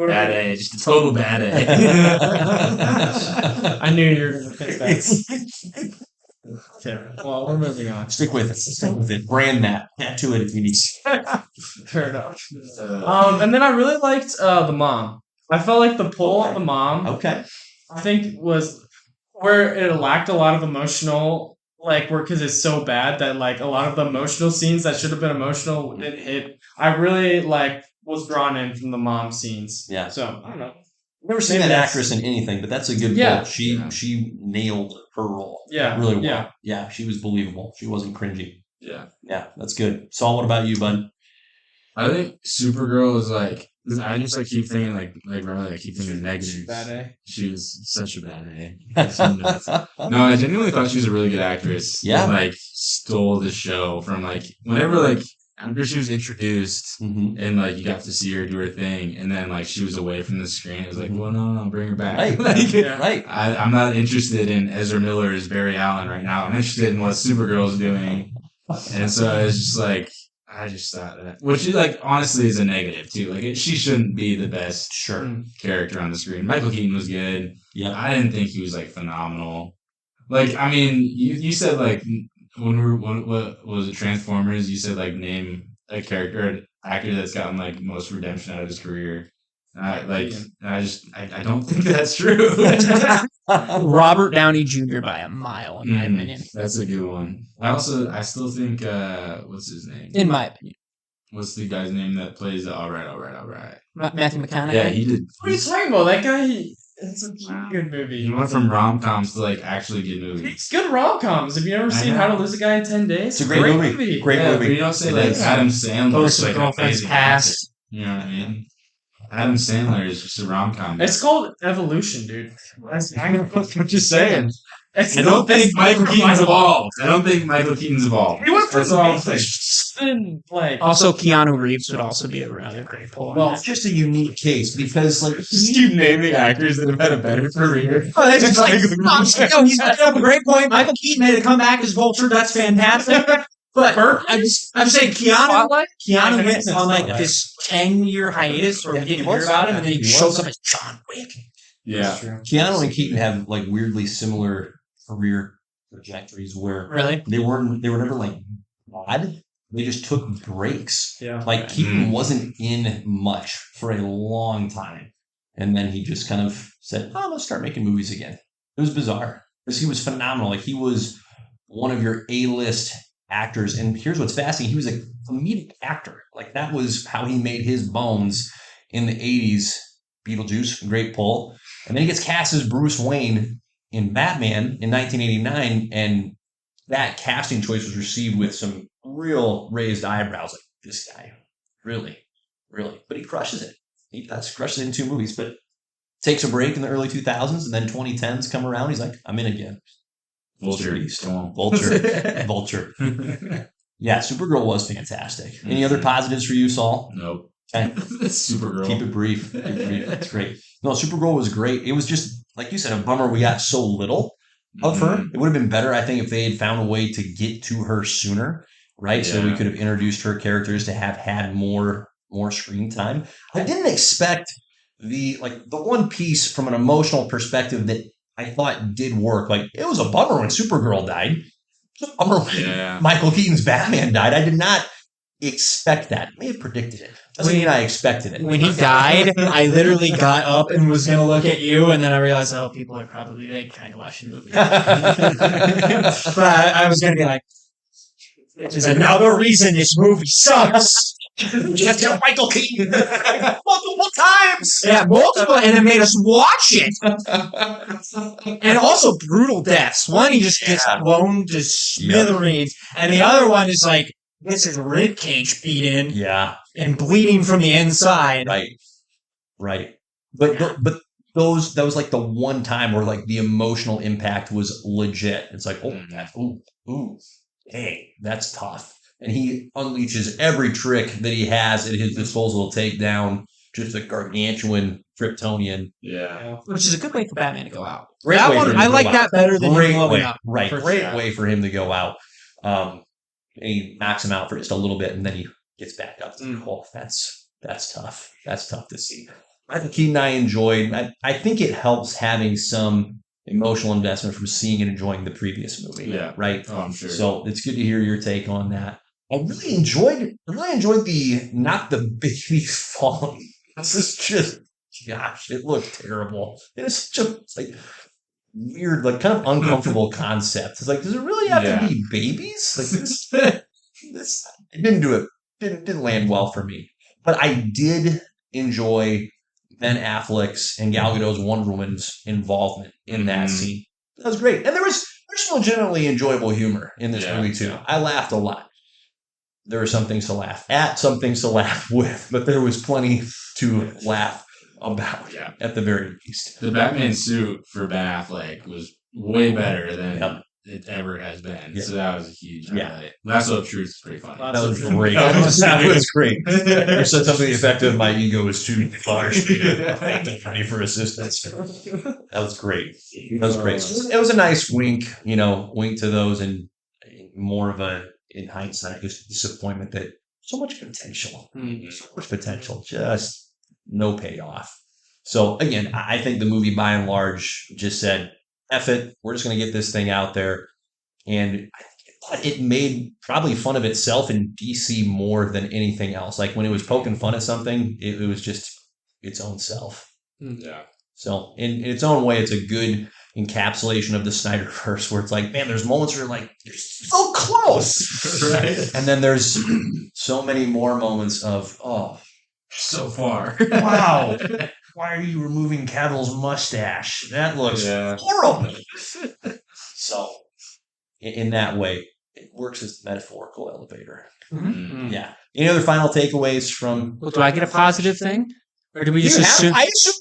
Bad A, just a total bad A. I knew you were going to pick that. Okay, well, we're moving on. Stick with it. Stick with it. Brand that. Tattoo it if you need. Fair enough. And then I really liked the mom. I felt like the pull of the mom, Okay. I think, was where it lacked a lot of emotional, like, because it's so bad that like a lot of the emotional scenes that should have been emotional didn't hit. I really like was drawn in from the mom scenes. Yeah. So I don't know. Never seen Maybe that that's- actress in anything, but that's a good Yeah. pull. She nailed her role. Yeah. Really well. Yeah. Yeah, she was believable. She wasn't cringy. Yeah. Yeah, that's good. Saul, what about you, bud? I think Supergirl is like, 'cause I just like keep thinking like remember I keep thinking negative. Bad A. She was such a bad A. No, I genuinely thought she was a really good actress. Yeah. And, like stole the show from like whenever like after she was introduced Mm-hmm. and like you got to see her do her thing, and then like she was away from the screen. It was like, well, no, bring her back. Right, Like, Yeah. right. I'm not interested in Ezra Miller as Barry Allen right now. I'm interested in what Supergirl's doing, and so it's just like I just thought that, which is like honestly is a negative too. Like she shouldn't be the best Sure. character on the screen. Michael Keaton was good. Yeah. I didn't think he was like phenomenal. Like I mean, you said like what was it, Transformers? You said like name a character, an actor that's gotten like most redemption out of his career. I don't think that's true. Robert Downey Jr. by a mile, in my opinion. That's a good one. I still think what's his name? In my opinion, What's the guy's name that plays the all right? Matthew McConaughey. Yeah, he did. What are you talking about? That guy. It's a good movie. He went from rom-coms to like actually good movies. It's good rom-coms. Have you ever seen know. How to Lose a Guy in 10 Days? It's a great movie. Great Yeah, movie. but you don't say like Adam Sandler. Post like girlfriend's amazing past. actor. You know what I mean? Adam Sandler is just a rom-com. It's called Evolution, dude. I'm just saying. It's I don't think Michael Keaton's evolved. I don't think Michael Keaton's evolved. He went from That's all I'm saying. like Also, Keanu Reeves would also be another great pull. Well, it's just a unique case because, like, Just keep naming actors that have had a better career. Oh, it's just like, no, he's got a great point. Michael Keaton made a comeback as Vulture. That's fantastic. But I'm just saying, Keanu went on like this 10-year hiatus where we didn't hear about him, and then he shows up as John Wick. Yeah. Keanu and Keaton have like weirdly similar career trajectories where Really? they were never like bad. They just took breaks. Yeah. Like Keaton wasn't in much for a long time, and then he just kind of said, "Oh, I'm gonna start making movies again." It was bizarre because he was phenomenal. Like he was one of your A-list actors, and here's what's fascinating: he was a comedic actor. Like that was how he made his bones in the '80s. Beetlejuice, great pull, and then he gets cast as Bruce Wayne in Batman in 1989, and that casting choice was received with some real raised eyebrows. Like this guy, really, but he crushes it. He does crushes it in 2 movies, but takes a break in the early 2000s, and then 2010s come around. He's like, I'm in again. Vulture. Come on, Vulture. Vulture. Yeah, Supergirl was fantastic. Any other positives for you, Saul? Nope. Okay. Supergirl. Keep it brief. It's great. No, Supergirl was great. It was just, like you said, a bummer we got so little of her. It would have been better, I think, if they had found a way to get to her sooner, right? So we could have introduced her characters to have had more screen time. I didn't expect the one piece from an emotional perspective that I thought did work. Like, it was a bummer when Supergirl died. It was a bummer when Michael Keaton's Batman died. I did not expect that. I may have predicted it. Doesn't mean I expected it. When he died, I literally got up and was going to look at you, and then I realized, oh, people are probably trying to watch the movie. But I was going to be like, which is another reason this movie sucks. Just tell Michael Keaton multiple times. Yeah, multiple, and it made us watch it. And also brutal deaths. One, he just gets blown to smithereens, and the other one is like, gets his rib cage beat in. Yeah. And bleeding from the inside. Right. But that was like the one time where like the emotional impact was legit. It's like, hey, that's tough. And he unleashes every trick that he has at his disposal to take down just a gargantuan Kryptonian. Yeah. Which is a good way for Batman to go out. I like that better than him blowing up. Right. Great way for him to go out. And he knocks him out for just a little bit, and then he gets back up. Oh, that's tough. That's tough to see. Michael Keaton I enjoyed. I think it helps having some emotional investment from seeing and enjoying the previous movie. Yeah. Right? Oh, I'm sure. So it's good to hear your take on that. I really enjoyed the not the baby falling. This is just, gosh, it looked terrible. It was just like weird, like kind of uncomfortable concept. It's like, does it really have to be babies? Like this it didn't do it. Didn't land well for me. But I did enjoy Ben Affleck's and Gal Gadot's Wonder Woman's involvement in that scene. That was great. And there's some legitimately enjoyable humor in this movie too. I laughed a lot. There were some things to laugh at, some things to laugh with, but there was plenty to laugh about at the very least. The Batman suit for Ben Affleck was way better than it ever has been. So that was a huge highlight. Lasso of Truth is pretty funny. That was great. That was great. You said something effective. My ego is too large to ready for assistance. That was great. That was great. It was a nice wink, wink to those, and more of a, in hindsight, just disappointment that so much potential, just no payoff. So again, I think the movie by and large just said, F it, we're just going to get this thing out there. And it made probably fun of itself in DC more than anything else. Like when it was poking fun at something, it was just its own self. Yeah. So in its own way, it's a good encapsulation of the Snyderverse where it's like, man, there's moments where you're like, you're so close. Right. And then there's so many more moments of, so far. Wow. Why are you removing Cavill's mustache? That looks horrible. So, in that way, it works as a metaphorical elevator. Yeah. Any other final takeaways from? Do I get a positive thing? Or do we just assume? I assume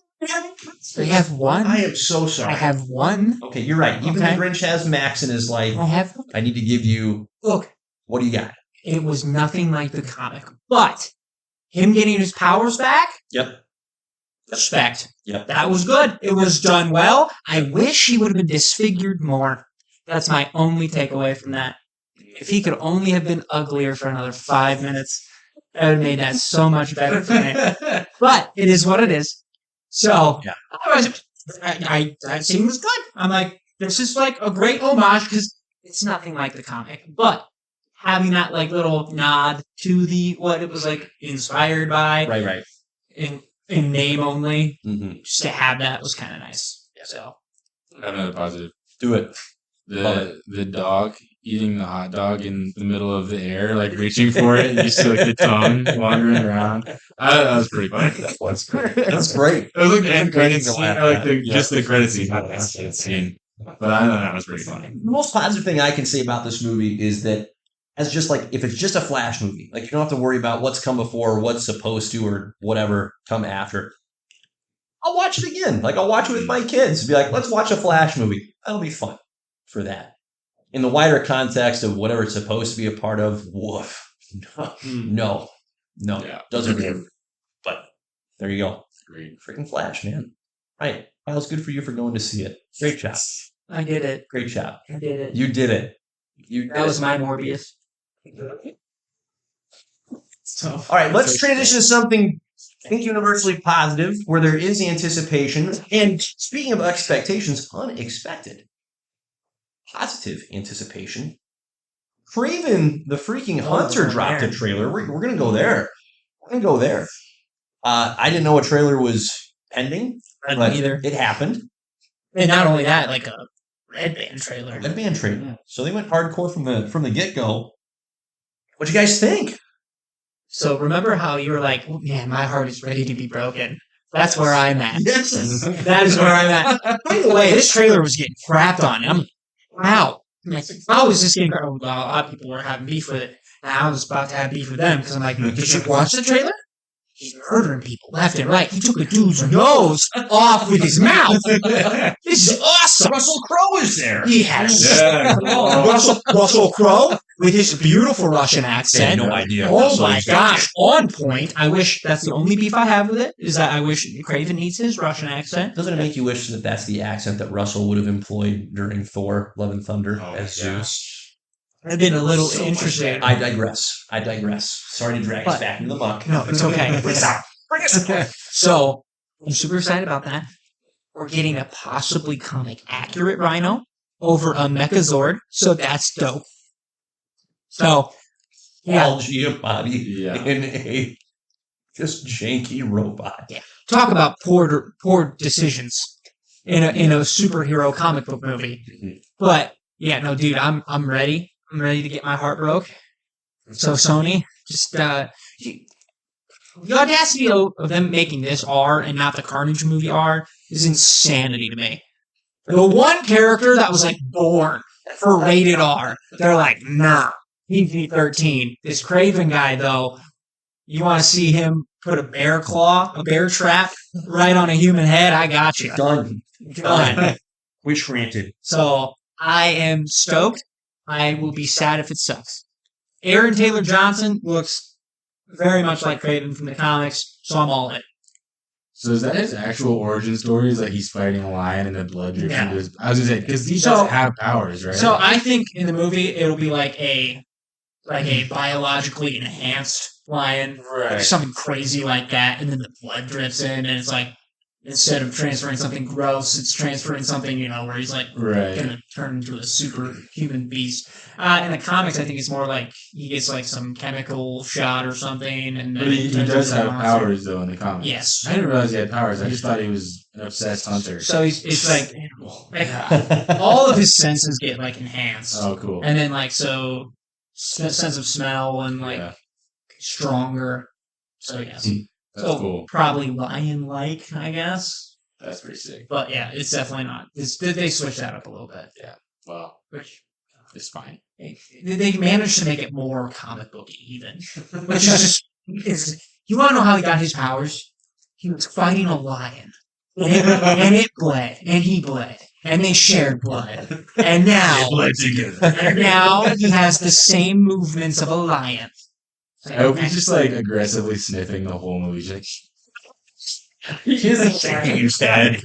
I have one. I am so sorry. I have one. Okay, you're right. Even Okay. the Grinch has Max in his life. I have. I need to give you. Look, What do you got? it was nothing like the comic, but him getting his powers back. Yep. Respect. Yep. That was good. It was done well. I wish he would have been disfigured more. That's my only takeaway from that. If he could only have been uglier for another 5 minutes, that would have made that so much better for me. But it is what it is. So, Yeah. that scene was good. I'm like, this is like a great homage because it's nothing like the comic. But having that like little nod to the what it was like inspired by Right. in name only, Mm-hmm. just to have that was kind of nice. So, Another positive. Do it. Love The dog eating the hot dog in the middle of the air, like reaching for it. You see like the tongue wandering around. That was pretty funny. That's great. It was like the end credits to scene, laugh or like at. just the credits scene, not the end scene. But I thought that was pretty funny. The most positive thing I can say about this movie is that as just like if it's just a Flash movie, like you don't have to worry about what's come before or what's supposed to or whatever come after. I'll watch it again. Like I'll watch it with my kids. Be like, let's watch a Flash movie. That'll be fun for that. In the wider context of whatever it's supposed to be a part of, woof. No. Yeah. Doesn't work. But there you go. Great. Freaking Flash, man. Right. Well, it's good for you for going to see it. Great job. I did it. Great job. I did it. You did it. You did That was it. my Morbius. So All right, let's transition to something I think universally positive, where there is anticipation. And speaking of expectations, unexpected. Positive anticipation. Craven the freaking Hunter dropped a trailer. We're going to go there. We're going to go there. I didn't know a trailer was pending. I But didn't either. it happened. And not only that, like a Red Band trailer. Red Band trailer. So they went hardcore from the get-go. What'd you guys think? So remember how you were like, oh, man, my heart is ready to be broken. That's where I'm at. Yes. That is where I'm at. By the way, this trailer was getting crapped on. I'm wow. I was just getting, well, a lot of people were having beef with it. And I was about to have beef with them because I'm like, did you watch the trailer? He's murdering people left and right. He took a dude's nose off with his mouth. This is awesome. Russell Crowe is there. He has Yeah. Russell Crowe with his beautiful Russian accent. no idea. Oh Russell my is there. gosh, on point. I wish that's the only beef I have with it is that I wish Craven needs his Russian accent. Doesn't it make you wish that that's the accent that Russell would have employed during Thor: Love and Thunder Oh, as yeah. Zeus? I've been a little So much interested. I digress. Sorry to drag us But- back into the muck. No, it's okay. Bring us out. Bring us out. So I'm super excited about that. We're getting a possibly comic accurate Rhino over a Mechazord, so that's dope. So yeah, All Giamatti Yeah. in a just janky robot. talk about poor decisions in a superhero comic book movie. But yeah, no, dude, I'm ready. I'm ready to get my heart broke. So Sony, just the audacity of them making this R and not the Carnage movie R is insanity to me. The one character that was like born for rated R, they're like, nah, PG-13. This Craven guy, though, you want to see him put a bear trap right on a human head? I got you. Done. Done. Wish granted. So I am stoked. I will be sad if it sucks. Aaron Taylor Johnson looks very much like Craven from the comics, so I'm all in. So is that his actual origin story? Is like he's fighting a lion and the blood drips Yeah. into his... I was gonna say, because he So- does have powers, right? So I think in the movie it'll be like a biologically enhanced lion, Right. something crazy like that, and then the blood drips in, and it's like instead of transferring something gross, it's transferring something where he's like Right. gonna turn into a superhuman beast. In the comics, I think it's more like he gets like some chemical shot or something, and then But he turns does into a have monster. powers, though, in the comics. Yes. I didn't realize he had powers. I just thought he was an obsessed hunter. So it's like all of his senses get like enhanced, Oh, cool. and then like sense of smell and like Yeah. stronger. So yes, That's so cool. probably lion-like, I guess. That's pretty sick. But yeah, it's definitely not. They switched that up a little bit. Well, Which it's fine. they managed to make it more comic booky, even. Which is just you want to know how he got his powers? he was fighting a lion. And it bled, and he bled, and they shared blood. And now, he has the same movements of a lion. I hope he's just like aggressively sniffing the whole movie. He's like, He is a He's dead.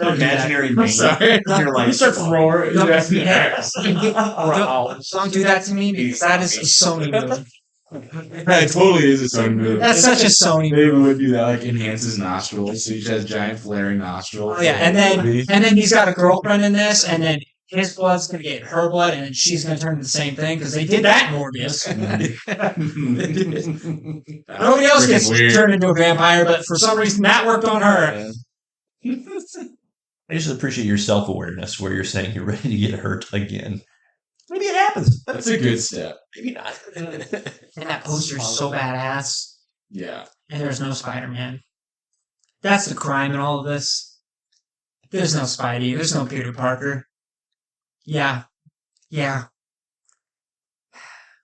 Imaginary I'm man. sorry. You're like, He starts roaring. Don't, Growl. don't do that to me because that is a Sony move. that totally is a Sony move. That's such a Sony They move. would do that, like enhance his nostrils, so he just has giant flaring nostrils. Oh yeah, and then he's got a girlfriend in this, and then his blood's gonna get her blood, and then she's gonna turn to the same thing because they did that in Morbius. Nobody else gets turned into a vampire, but for some reason that worked on her. I just appreciate your self-awareness where you're saying you're ready to get hurt again. Maybe it happens. That's a good step. Maybe not. And that poster's so badass. Yeah. And there's no Spider-Man. That's the crime in all of this. There's no Spidey. There's no Peter Parker. Yeah. Yeah.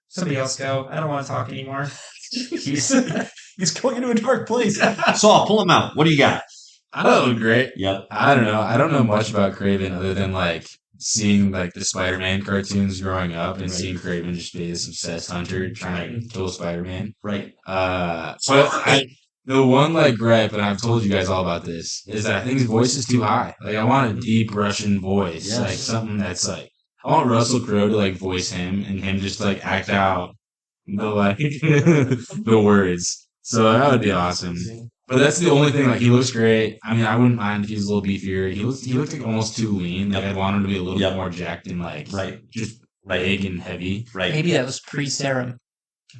Somebody else go. I don't want to talk anymore. He's going into a dark place. Saul, pull him out. What do you got? I thought it looked great. Yep. I don't know. I don't know much about Craven other than like seeing like the Spider-Man cartoons growing up and seeing Craven just be this obsessed hunter trying to kill Spider-Man. Right. The one like gripe, and I've told you guys all about this, is that I think his voice is too high. Like I want a deep Russian voice, Yes. like something that's like I want Russell Crowe to like voice him and him just like act out the like the words. So that would be awesome. But that's the only thing. Like he looks great. I mean, I wouldn't mind if he was a little beefier. He looked like almost too lean. Like I'd want him to be a little bit more jacked and like just big and heavy. Right. Maybe that was pre-serum.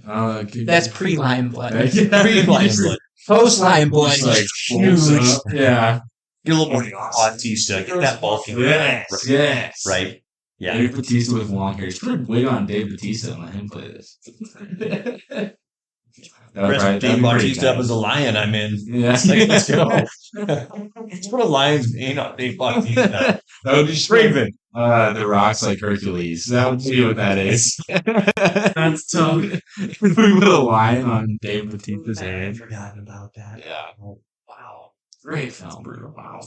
Okay. That's pre-lion blood. Pre-lion blood. Post-lion blood. Just, like huge. folds up. Yeah. Get a little more Batista. Get that bulky. Yes. Right. Yeah. Dave Batista with long hair. Just put a wig on Dave Batista and let him play this. Dave Bautista up as a lion, I'm in. Yeah. Let's go. Let's put a lion's name on Dave Bautista. That would be Craven. The Rock's like Hercules. That would be what that is. That's tough. If we put a lion on Dave Bautista's head. Forgotten about that. Yeah. Wow. Great film. Wow.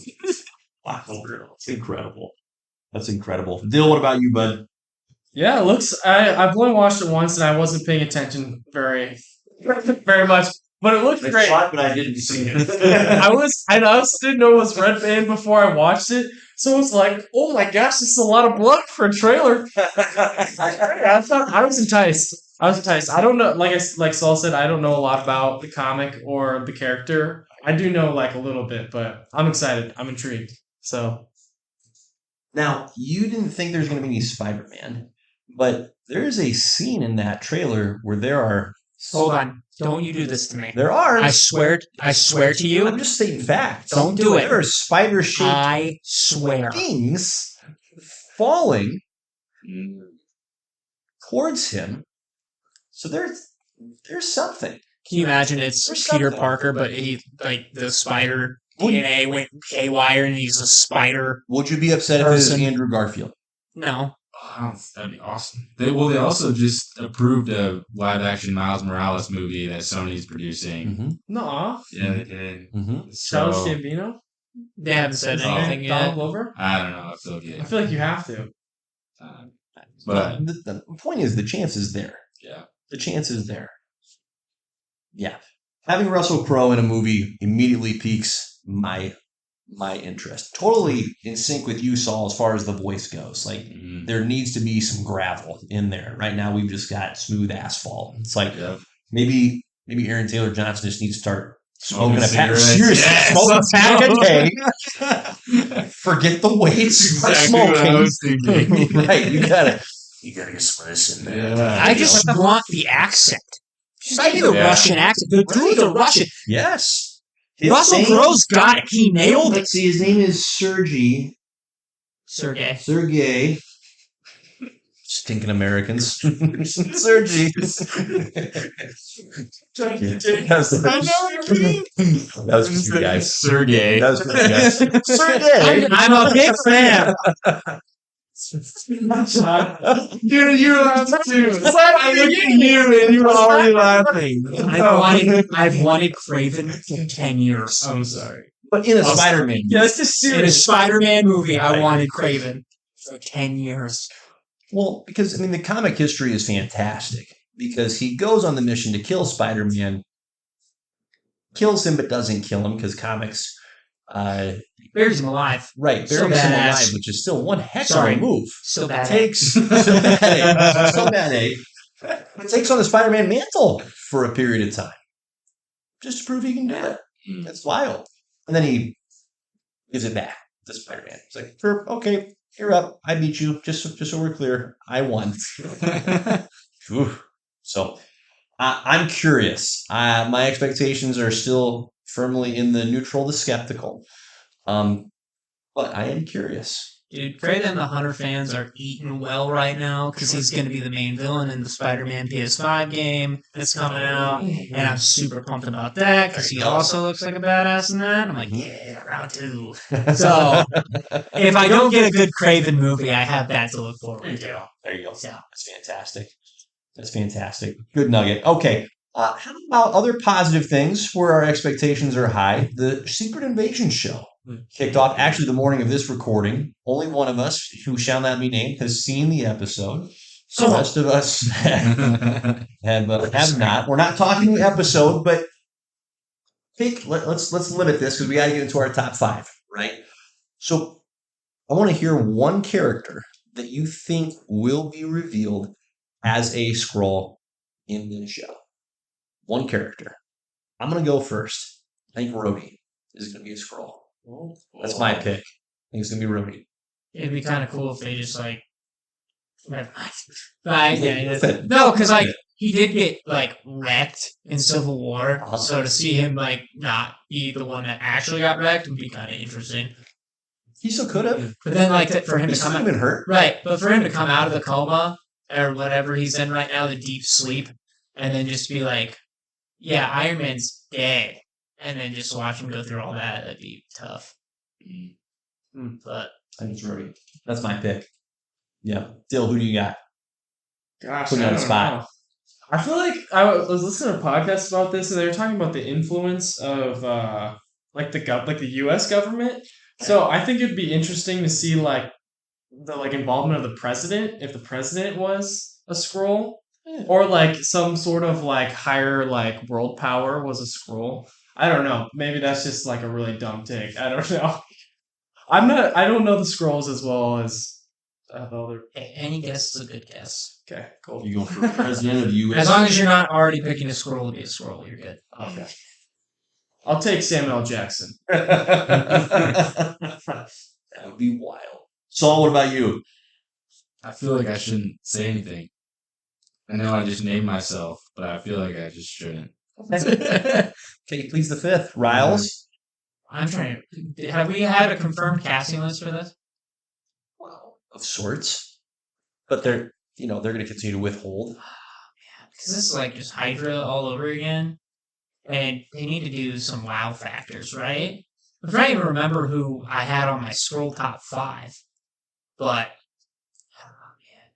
It's incredible. That's incredible. Dill, what about you, bud? Yeah, it looks. I've only watched it once, and I wasn't paying attention very much. But it looked great. But I didn't see it. I also didn't know it was Red Band before I watched it, so it was like, oh my gosh, this is a lot of blood for a trailer. I was enticed. I don't know, like Saul said, I don't know a lot about the comic or the character. I do know like a little bit, but I'm excited. I'm intrigued. So Now, you didn't think there's going to be any Spider-Man, but there's a scene in that trailer where there are. Hold on. Don't you do this to me. There are. I swear to you. I'm just stating facts. Don't do it. There are spider-shaped I swear. things falling towards him. So there's something. Can you imagine it's There's Peter something. Parker, but he like the spider DNA went haywire and he's a spider? Would you be upset if it was Person. Andrew Garfield? No. Oh, that'd be awesome. They also just approved a live action Miles Morales movie that Sony's producing. Mm-hmm. no, Yeah, they did. Mm-hmm. Childish So Gambino, They haven't said anything Donald yet. Glover. I don't know if they'll I get feel like you have to. time. But the point is, the chance is there. yeah. The chance is there. Yeah. Having Russell Crowe in a movie immediately piques my interest. Totally in sync with you, Saul, as far as the voice goes. Like, Mhm. there needs to be some gravel in there. Right now, we've just got smooth asphalt. It's like Yep. maybe Aaron Taylor Johnson just needs to start smoking a pack. cigarettes. Seriously, Yes, smoke a let's pack go. a day. Forget the weights. Start Exactly what I smoking. was thinking. Right, you gotta get some of this in there. Yeah. I just want the accent. Just give me the Yeah. Russian accent. The dude's a Russian. Yes. Russell Crowe's got it. He nailed it. Let's see, his name is Sergey. Sergey. Stinking Americans. Sergey. That was for you guys. Sergey. That was for you guys. Sergey. I'm a big fan. Dude, you laughed too. I looked at you and you were already laughing. I've wanted Craven for 10 years. I'm sorry. But in a Spider-Man. Yeah, it's just In a serious. Spider-Man movie, I wanted Craven for 10 years. Well, because, I mean, the comic history is fantastic. Because he goes on the mission to kill Spider-Man, kills him but doesn't kill him because comics... Buries him alive. Right, So buries him badass. alive, which is still one heck Sorry. of a move. So It bad. takes It takes on the Spider-Man mantle for a period of time. Just to prove he can do it. That's wild. And then he gives it back to Spider-Man. It's like, sure, okay, you're up. I beat you. Just so we're clear, I won. Ooh. So I'm curious. My expectations are still firmly in the neutral to skeptical. But I am curious. Dude, Craven and the Hunter fans are eating well right now because he's going to be the main villain in the Spider-Man PS5 game that's coming out. And I'm super pumped about that because he also looks like a badass in that. I'm like, yeah, round 2. So if I don't get a good Craven movie, I have that to look forward to. There you go. Yeah. That's fantastic. That's fantastic. Good nugget. Okay. How about other positive things where our expectations are high? The Secret Invasion show kicked off actually the morning of this recording. Only one of us, who shall not be named, has seen the episode. The rest of us have not. We're not talking the episode, but let's limit this because we got to get into our top 5, right? So I want to hear one character that you think will be revealed as a Skrull in the show. One character. I'm going to go first. I think Rhodey is going to be a Skrull. That's my pick. I think it's going to be Rhodey. It'd be kind of cool if they just like. No, because like he did get like wrecked in Civil War, so to see him like not be the one that actually got wrecked would be kind of interesting. He still could have. But then like for him He to still come have out, been hurt. right? But for him to come out of the coma or whatever he's in right now, the deep sleep, and then just be like, "Yeah, Iron Man's dead," and then just watch him go through all that, that'd be tough. But I think it's Rhodey. That's my pick. Yeah. Dill, who do you got? Gosh, Put you I on the don't spot. know. I feel like I was listening to podcasts about this, and they were talking about the influence of like the U.S. government. So I think it'd be interesting to see like the involvement of the president, if the president was a Skrull, or like some sort of like higher like world power was a Skrull. I don't know. Maybe that's just like a really dumb take. I don't know. I don't know the Skrulls as well as the other. any guess is a good guess. Okay, cool. You go for president of the U.S. As long as you're not already picking a scroll to be a scroll, you're good. Okay. I'll take Samuel L. Jackson. That would be wild. Saul, what about you? I feel like I shouldn't say anything. I know I just named myself, but I feel like I just shouldn't. Okay, please the fifth. Riles? I'm trying to. Have we had a confirmed casting list for this? Well, of sorts. But they're going to continue to withhold. Because this is like just Hydra all over again. And they need to do some wow factors, right? I'm trying to even remember who I had on my scroll top 5. But, oh man,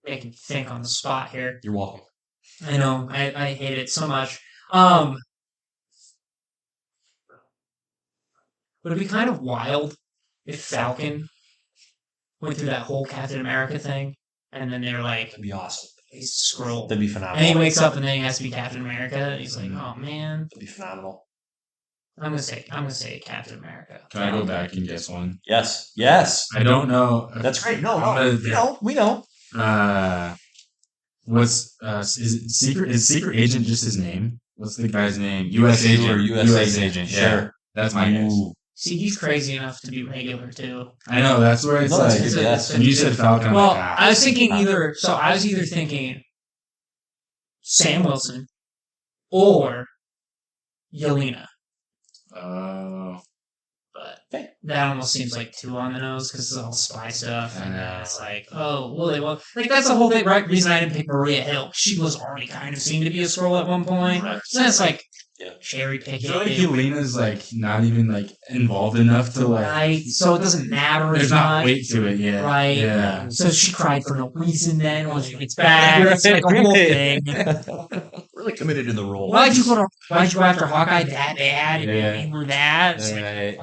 making me think on the spot here. You're welcome. I know, I hate it so much. Would it be kind of wild if Falcon went through that whole Captain America thing, and then they're like, That'd be awesome. he's a scroll. That'd be And phenomenal. he wakes up and then he has to be Captain America. And he's like, oh man. That'd be phenomenal. I'm gonna say Captain America. Can I go back and guess one? Yes. Yes. I don't know. That's great. No, I'm no. gonna- We know. What's is it secret? Is Secret Agent just his name? What's the guy's name? U.S. Agent. Or US Agent. Sure. Yeah, that's my guess. Ooh. See, he's crazy enough to be regular too. I know that's where it's No, that's like. good guess. When you said Falcon, I'm Well, like, ah. I was thinking I was either thinking Sam Wilson or Yelena. Oh, But that almost seems like too on the nose because it's all spy stuff. And I know. it's like, oh, well, they won't. Like, that's the whole thing, right? Reason I didn't pick Maria Hill. She was already kind of seen to be a scroll at one point. Right. So that's like, cherry I picking. feel like Yelena's like not even like involved enough to like. Right, so it doesn't matter as There's not much. weight to it yet. Right. Yeah. So she cried for no reason then when she gets back. It's like a whole thing. Really committed to the role. Why'd you go after Hawkeye that bad and Yeah. you were that? It's like, Right.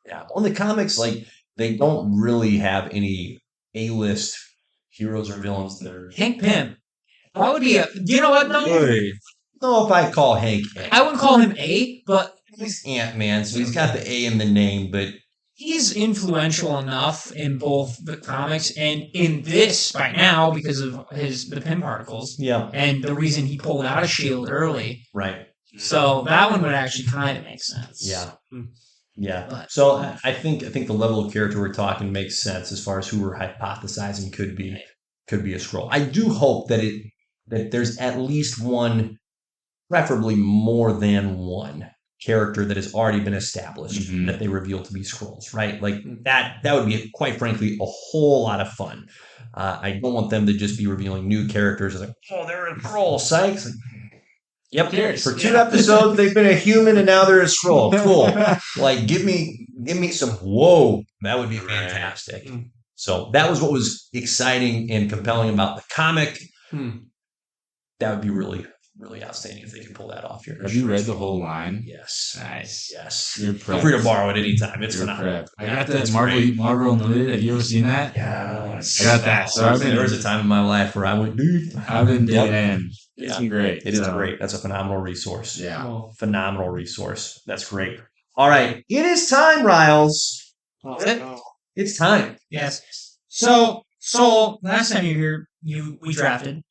Yeah. Well, in the comics, like they don't really have any A-list heroes or villains that are. Hank Pym. That would be a. Do you know what? No, No, if I call Hank, I wouldn't call him A, but he's Ant-Man, so he's got the A in the name, but he's influential enough in both the comics and in this by now because of the Pym particles yeah, and the reason he pulled out of Shield early. right. So that one would actually kind of make sense. Yeah. Yeah. But- So I think the level of character we're talking makes sense as far as who we're hypothesizing could be a Skrull. I do hope that there's at least one, preferably more than one character that has already been established Mhm. that they reveal to be Skrulls, right? Like that would be, quite frankly, a whole lot of fun. I don't want them to just be revealing new characters. It's like, oh, they're a Skrull, Sykes. Like, yep. cares? For 2 episodes, they've been a human, and now they're a Skrull. Cool. Like, give me some. Whoa, that would be fantastic. So that was what was exciting and compelling about the comic. That would be really, really outstanding if they could pull that off here. Have you read the whole line? Yes. Nice. Yes. You're Feel free to borrow it anytime. It's You're phenomenal. prepped. I got that Marvel Unlimited. Have you ever seen that? Yes. I got that. So I've been. There was a time in my life where I went, dude. I've been Yep. digging in. It's been great. It is So, great. That's a phenomenal resource. Yeah. Phenomenal resource. That's great. All right. It is time, Riles. Is it? It's time. Yes. So last time you were here, we drafted,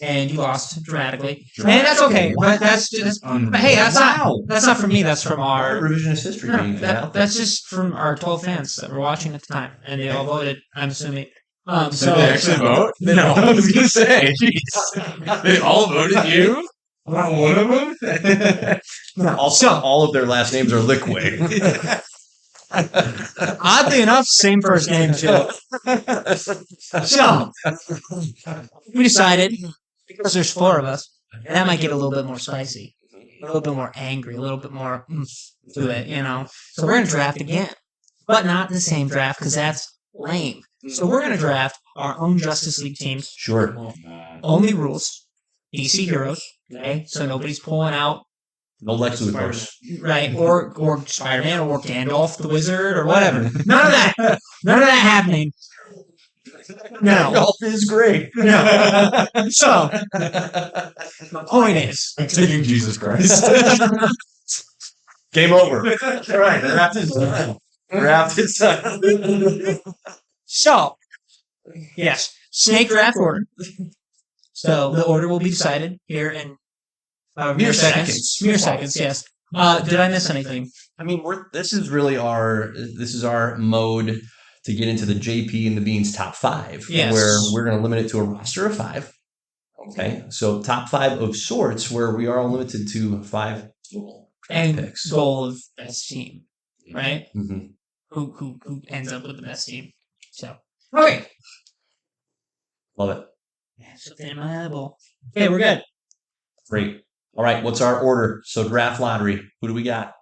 and you lost dramatically, and that's okay. But that's just. Unreal. But hey, that's Wow. not from me. That's from our. Revisionist history No, being out there. that's just from our 12 fans that were watching at the time, and they all voted. I'm assuming. Did So they actually vote? No. I was gonna say. Jeez. They all voted you. Not one of them. Also, all of their last names are Liquid. oddly enough, same first name too. So we decided because there's 4 of us, that might get a little bit more spicy, a little bit more angry, a little bit more to it, you know. So we're gonna draft again, but not the same draft because that's lame. So we're gonna draft our own Justice League teams. Sure. Only rules, DC heroes. Okay, so nobody's pulling out No Lex Luthor. right or Spider-Man or Gandalf the Wizard or whatever. None of that. None of that happening. No. Golf is great. No. So the point is, Taking Jesus Christ. Game over. All right. Draft is done. Draft is done. so yes, snake draft order. So the order will be decided here in mere seconds. Mere seconds, yes. Did I miss anything? I mean, this is our mode to get into the JP and the Beans top 5, Yes. where we're going to limit it to a roster of 5. Okay, so top 5 of sorts, where we are limited to 5 total And picks. goal of best team, right? Mhm. Who ends up with the best team? So okay. Love it. Something in my eyeball. Okay, we're good. Great. All right, what's our order? So draft lottery. Who do we got?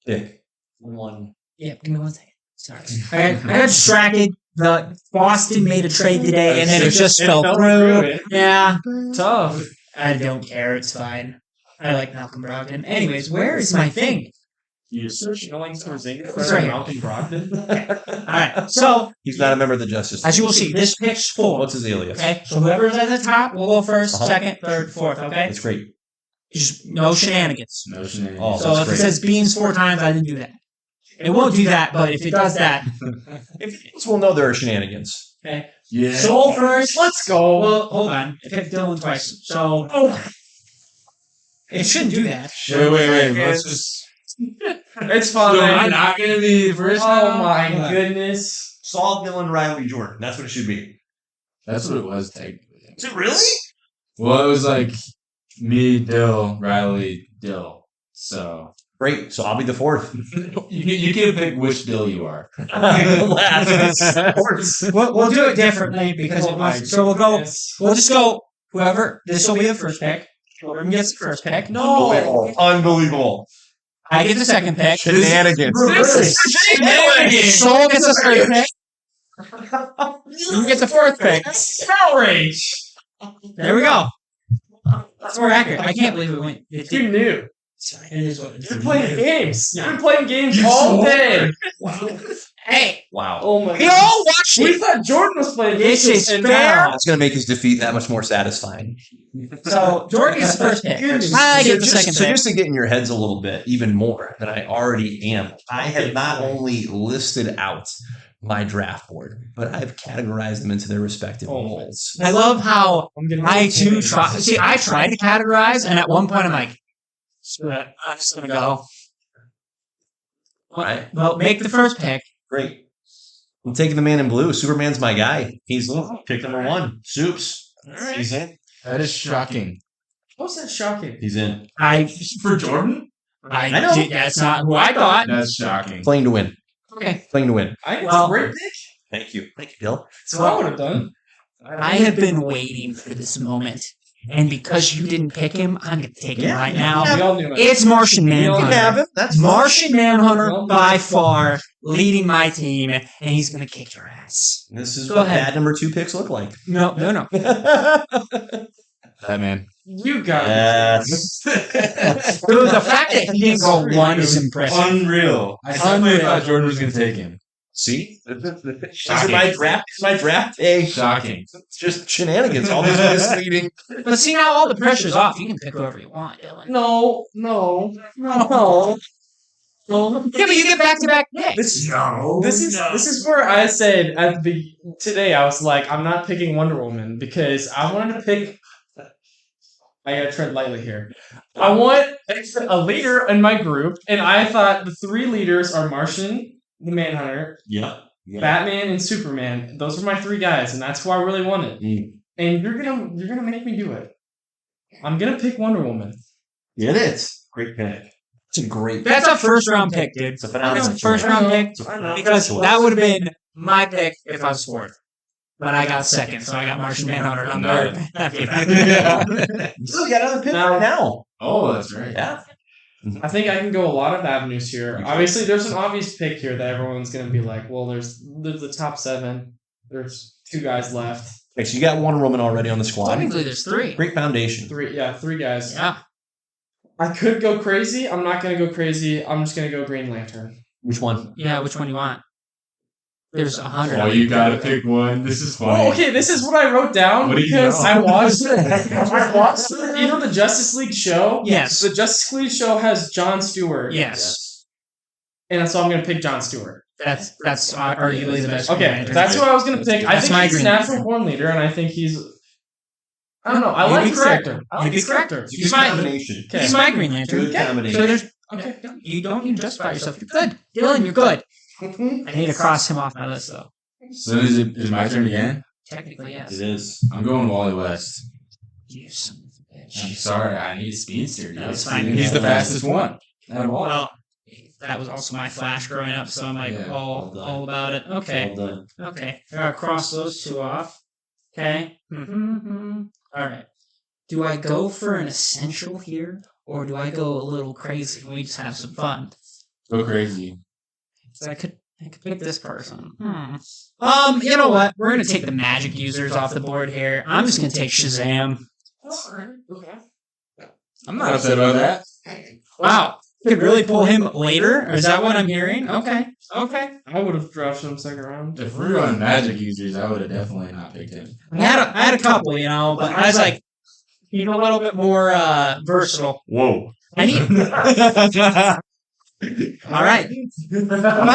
Pick. 1. Yeah, give me 1 second. Sorry. I got distracted. The Boston made a trade today, and then it just fell through. Yeah, Tough. I don't care. It's fine. I like Malcolm Brogdon. Anyways, where is my thing? You search Going Porzingis It's right here. Malcolm Brogdon. All right. So He's not a member of the Justice League. as you will see, this pick's 4. What's his alias? Okay, so whoever's at the top will go 1st, Uh-huh. 2nd, 3rd, 4th. Okay, It's great. just no shenanigans. No shenanigans. Oh, So that's if it great. says beans 4 times, I didn't do that. It won't do that, but if it does that, If we'll know there are shenanigans. okay. Yeah. Soul first. Let's go. Well, hold on. I picked Dillon twice, so it shouldn't do that. Wait. Let's just. It's So am I fine. not gonna be the first? Oh now? my goodness. Saul, Dillon, Riley, Jordan. That's what it should be. That's what it was technically. Is it really? Well, it was like me, Dill, Riley, Dill. So Great. So I'll be the 4th. you can pick which Dill you are. Last. Of course. We'll do it differently because it Oh my must. So we'll go. goodness. We'll just go. Whoever. This will be the first pick. Jordan gets the first pick. No, unbelievable. I get the second pick. Shenanigans. This is shenanigans. Soul gets the third pick. You get the fourth pick. Outrage! There we go. That's more accurate. I can't believe it went. You knew. It is what it is. You're playing games. You've been playing games all day. Hey, Wow. Oh my we god. all watched We it. thought Jordan was playing This games. is and fair. now- That's going to make his defeat that much more satisfying. So Jordan gets the first pick. I get the second So pick. just to get in your heads a little bit, even more than I already am, I have not only listed out my draft board, but I've categorized them into their respective roles. I love how I'm gonna I too try. See, I tried to categorize, and at one point I'm like, screw it, I'm just gonna go. Right. Well, make the first pick. Great. I'm taking the man in blue. Superman's my guy. He's pick number 1. Soups. Alright. He's in. That is shocking. How's that shocking? He's in. For Jordan? I know. That's not who I thought. That's shocking. Playing to win. Okay. Playing to win. I think Well- it's a great pick. Thank you. Thank you, Bill. That's what I would have done. I have been waiting for this moment, and because you didn't pick him, I'm gonna take him right now. We all knew it. It's Martian You can have Manhunter. him. That's Martian Manhunter by far leading my team, and he's gonna kick your ass. This is Go what ahead. bad number 2 picks look like. No. Batman. You got Yes. Dude, the fact that he didn't go one is impressive. Unreal. I definitely thought Jordan was going to take him. See? These are Shocking. my draft. This is my draft day. Shocking. It's just shenanigans. All this misleading. But see, now all the pressure's off. You can pick whoever you want, Dylan. No. Yeah, but you get back-to-back picks. This is where I said at the today I was like, I'm not picking Wonder Woman because I wanted to pick. I gotta tread lightly here. I want a leader in my group, and I thought the 3 leaders are Martian, the Manhunter, Yeah. Batman, and Superman. Those are my 3 guys, and that's who I really wanted. And you're gonna make me do it. I'm gonna pick Wonder Woman. It is. Great pick. It's a great That's a first-round pick, dude. It's a phenomenal First-round pick. I know. Because that would have been my pick if I was fourth. But I got second, so I got Martian Manhunter. I'm very happy about it. You still got another pick Now- right now. Oh, that's right. Yeah. I think I can go a lot of avenues here. Obviously, there's an obvious pick here that everyone's going to be like, well, there's the top 7. There's 2 guys left. Okay, so you got Wonder Woman already on the squad. Technically, there's 3. Great foundation. 3 guys. Yeah. I could go crazy. I'm not going to go crazy. I'm just going to go Green Lantern. Which one? Yeah, which one do you want? There's 100. Oh, you gotta pick one. This is funny. Oh, okay, this is what I wrote down What do you because know? I watched you know the Justice League show? Yes. The Justice League show has Jon Stewart. Yes. And so I'm going to pick Jon Stewart. That's arguably the best. Okay, that's who I was going to pick. I That's think my he's a Green natural Lantern. born leader, and I think he's... I don't know. I You'd like be his correct. character. I You'd like be his correct. character. He's my- combination. Okay. He's my Green Lantern. Good combination. So there's Okay. you don't even justify yourself. You're good, Dylan. You're good. I need to cross him off my list though. So is it my turn again? Technically, yes. It is. I'm going Wally West. You son of a I'm bitch. sorry, I need a speedster. Dude. That's fine. He's the fastest one. Out of all. Well, that was also my Flash growing up, so I'm like Yeah, all about it. Okay. Well done. Okay, I gotta cross those 2 off. Okay. All right. Do I go for an essential here, or do I go a little crazy and we just have some fun? Go crazy. So I could pick this person. You know what? We're gonna take the magic users off the board here. I'm just gonna take Shazam. Okay. I'm not upset about that. Wow. Could really pull him later? Or is that what I'm hearing? Okay. I would have drafted him second round. If we were on magic users, I would have definitely not picked him. I had a couple, you know, but I was like, he's a little bit more versatile. Whoa. I need. All right.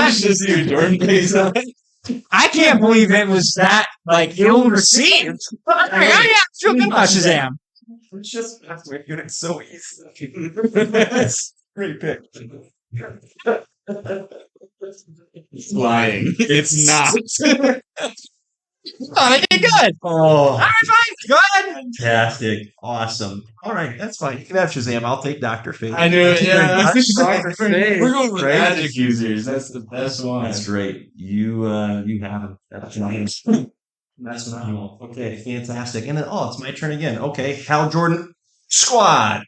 Just you, Jordan. Please. I can't believe it was that like ill received. I feel good about Shazam. It's just that's weird. It's so easy. Great pick. It's lying. It's not. I did good. Oh, All right, fine. Good. fantastic. Awesome. All right, that's fine. You can have Shazam. I'll take Dr. Fate. I knew it. Yeah, Dr. Fate. we're going with Right? magic users. That's the best one. That's great. You have him. That's nice. That's phenomenal. Okay, fantastic. And then, it's my turn again. Okay, Hal Jordan, Squad.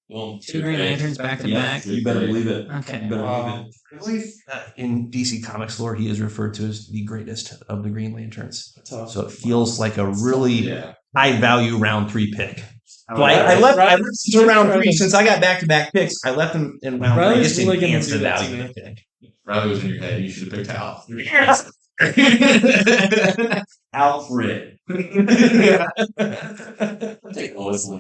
Well, Two Green Lanterns back to back. You better believe it. Okay. You better Wow. believe it. I believe that in DC Comics lore, he is referred to as the greatest of the Green Lanterns. So it feels like a really high value round 3 pick. So I left in round 3 since I got back to back picks. I left him in round 3 Riley's just to really gonna enhance do the that to value me. of the pick. Riley was in your head. You should have picked Hal. Alfred.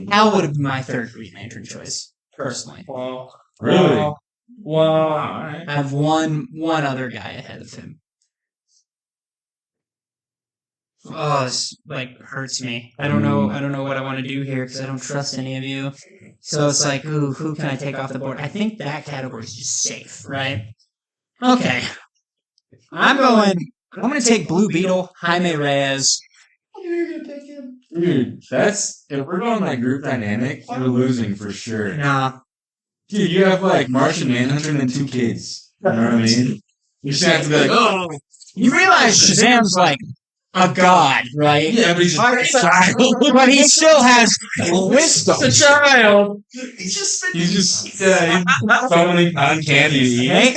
Hal would have been my third Green Lantern choice, personally. Wow. Really? Wow. I have one other guy ahead of him. Oh, this like hurts me. I don't know what I want to do here because I don't trust any of you. So it's like, ooh, who can I take off the board? I think that category is just safe, right? Okay. I'm gonna take Blue Beetle, Jaime Reyes. Dude, that's if we're going like group dynamic, we're losing for sure. Nah. Dude, you have like Martian Manhunter and then 2 kids. You know what I mean? You just have to be like, oh, You realize Shazam's like a god, right? yeah, but he's just a child. But he still has wisdom. It's a child. He's just totally uncanny to eat. Okay?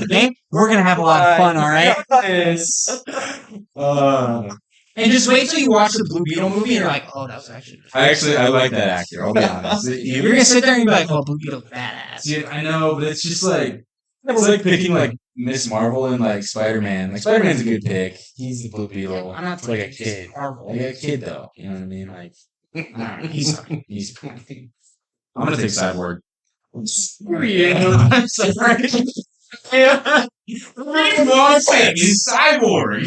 Okay? We're gonna have a lot of fun, alright? Yes. And just wait till you watch the Blue Beetle movie and you're like, oh, that was actually. I like that actor. I'll be honest. You're gonna sit there and be like, oh, Blue Beetle's badass. Dude, I know, but it's just like it's like picking like Miss Marvel and like Spider-Man. Like Spider-Man's a good pick. He's the Blue Beetle. I'm not It's like a playing kid. Marvel. Like a kid though. You know what I mean? Like He's he's I'm gonna take Cyborg. Yeah. I'm sorry. Yeah. Wrong pick. He's Cyborg.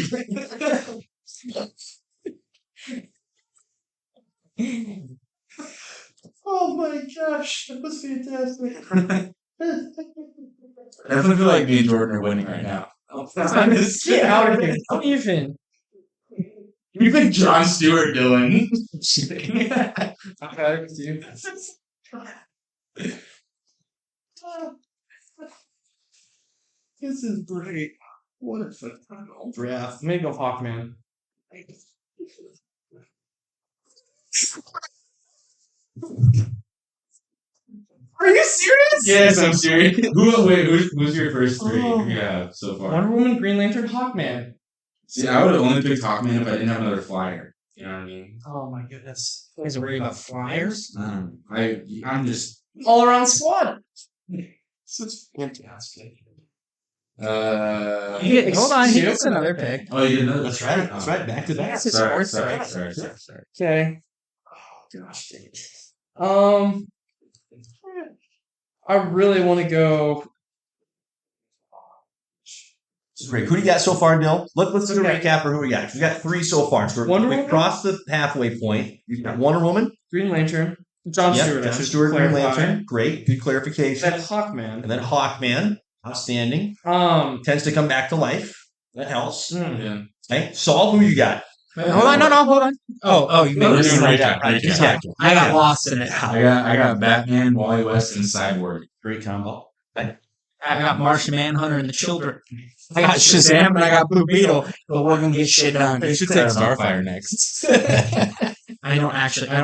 Oh my gosh, that was fantastic. I definitely feel like me and Jordan are winning right now. Get out of here. Don't even. You pick John Stewart, Dillon. Okay, dude. This is great. What a phenomenal draft. I'm gonna go Hawkman. Are you serious? Yes, I'm serious. Who's your first 3 you have so far? Wonder Woman, Green Lantern, Hawkman. See, I would have only picked Hawkman if I didn't have another flyer. You know what I mean? Oh my goodness. You guys are worried about flyers? I'm just All around squad. This is fantastic. uh. Hold on, he gets another pick. Oh, you did another. That's right. That's right. Back to back. That's his Sorry, fourth sorry, pick. sorry. Okay. Gosh, dang it. I really want to go. This is great. Who do you got so far, Dill? Let's do a Okay. recap of who we got. We got 3 so far. So Wonder we Woman? crossed the halfway point. You've got Wonder Woman. Green Lantern. John Yep, Stewart. I John should Stewart, Green clarify. Lantern. Great. Good clarification. Then Hawkman. And then Hawkman. Outstanding. Tends to come back to life. That helps. Yeah. Okay. Saul, who you got? Wait, hold on, hold on. Oh, you made We're this. doing right recap. right recap. Yeah. I got lost in it. I got Batman, Wally West, and Cyborg. Great combo. I got Martian Manhunter and the Children. I got Shazam and I got Blue Beetle, but we're gonna get shit done. You should take Starfire next. I don't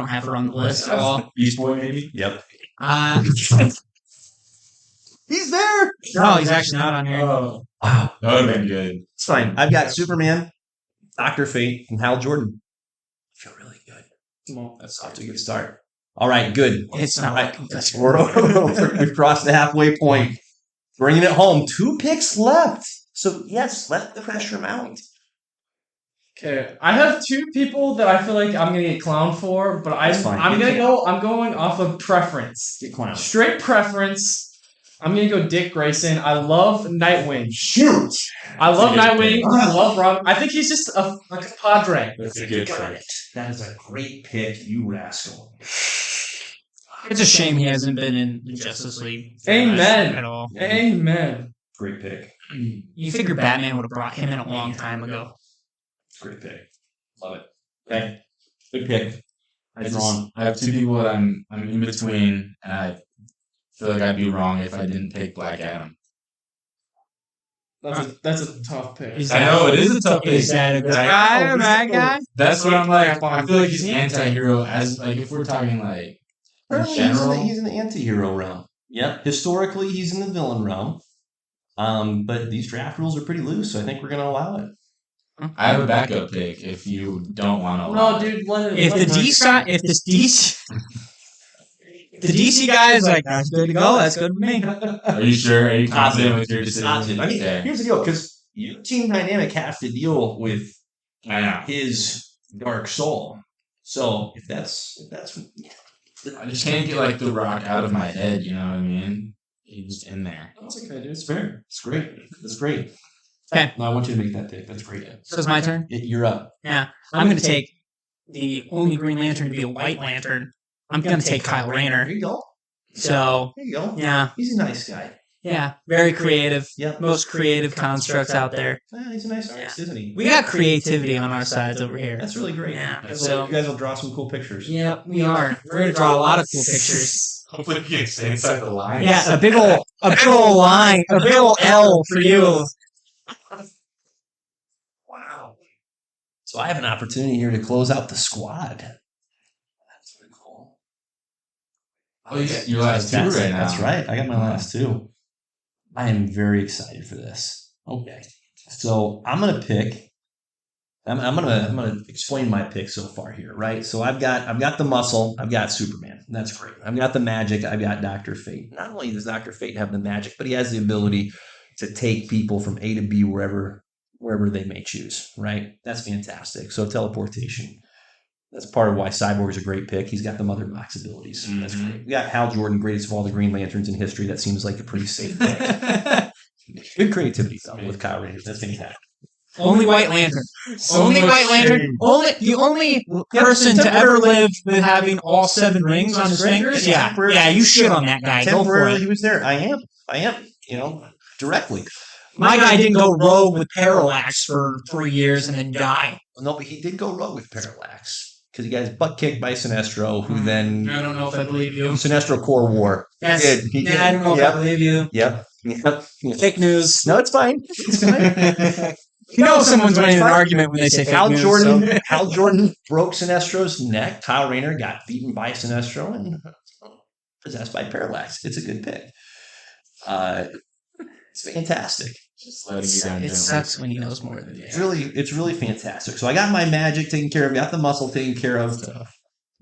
have her on the list at all. Beast Boy, maybe? Yep. He's there. No, he's actually not on here. Oh, Wow. that would have been good. It's fine. I've got Superman, Dr. Fate, and Hal Jordan. I feel really good. That's off to a good start. All right, good. It's not All right. like that's We've crossed the halfway point. Bringing it home. 2 picks left. So, yes, let the pressure mount. Okay, I have 2 people that I feel like I'm gonna get clowned for, but That's fine. I'm going off of preference. Get clowned. Straight preference. I'm gonna go Dick Grayson. I love Nightwing. Shoot. I love That's a good Nightwing. pick. I love Robin. I think he's just a compadre. That's a good pick. That is a great pick, you rascal. It's a shame he hasn't been in the Justice League Amen. at all. Amen. Great pick. You figure Batman would have brought him in a long time ago. Great pick. Love it. Okay. Good pick. I have 2 people that I'm in between, and I feel like I'd be wrong if I didn't pick Black Adam. That's a tough pick. Is I know it is a tough pick. Is that a good Like, guy or a bad guy? That's what I'm like. I feel like he's anti-hero. As like if we're talking like in Currently, general. he's in the anti-hero realm. Yep. Historically, he's in the villain realm. But these draft rules are pretty loose, so I think we're going to allow it. I have a backup pick if you don't want to. No, dude. If the DC guy is like, that's good to go, that's good with me. Are you sure? Are you confident with your decision? I mean, here's the deal, because your team dynamic has to deal with I know. his dark soul. So if that's I just can't get like the Rock out of my head. You know what I mean? He's in there. That's okay, dude. it's fair. It's great. That's great. Okay. No, I want you to make that pick. That's great. So it's my turn? You're up. Yeah. I'm going to take the only Green Lantern to be a White Lantern. I'm going to take Kyle Rayner. There you go. So, There you go. yeah. He's a nice guy. Yeah. Very creative. Yep. Most creative constructs out there. Yeah, he's a nice artist, isn't he? We got creativity on our sides over here. That's really great. Yeah. So you guys will draw some cool pictures. Yeah, we are. We're going to draw a lot of cool pictures. Hopefully, you can stay inside the line. Yeah, a big old line, a big old L for you. Wow. So I have an opportunity here to close out the squad. That's pretty cool. Oh, you got your last two That's- right now. That's right. I got my last two. I am very excited for this. Okay. So I'm gonna pick. I'm gonna explain my pick so far here, right? So I've got the muscle, I've got Superman. That's great. I've got the magic, I've got Dr. Fate. Not only does Dr. Fate have the magic, but he has the ability to take people from A to B wherever they may choose, right? That's fantastic. So teleportation. That's part of why Cyborg is a great pick. He's got the mother box abilities. That's great. We got Hal Jordan, greatest of all the Green Lanterns in history. That seems like a pretty safe pick. Good creativity though with Kyle Rayner. That's fantastic. Only White Lantern. Only White Lantern. The only person to ever live with having all 7 rings on his fingers. Yeah, yeah. You shit on that guy. Go for Temporarily, it. he was there. I am. Directly. My guy didn't go rogue with Parallax for 3 years and then die. No, but he did go rogue with Parallax because he got his butt kicked by Sinestro, who then I don't know if I believe you. Sinestro Core War. Yes. He did. I don't know if I believe you. Yep. Fake news. No, it's fine. It's fine. You know someone's winning an argument when they say fake Hal news. Jordan. Hal Jordan broke Sinestro's neck. Kyle Rayner got beaten by Sinestro and possessed by Parallax. It's a good pick. It's fantastic. Just letting you down It gently. sucks when he knows more than you. It's really fantastic. So I got my magic taken care of, got the muscle taken care of,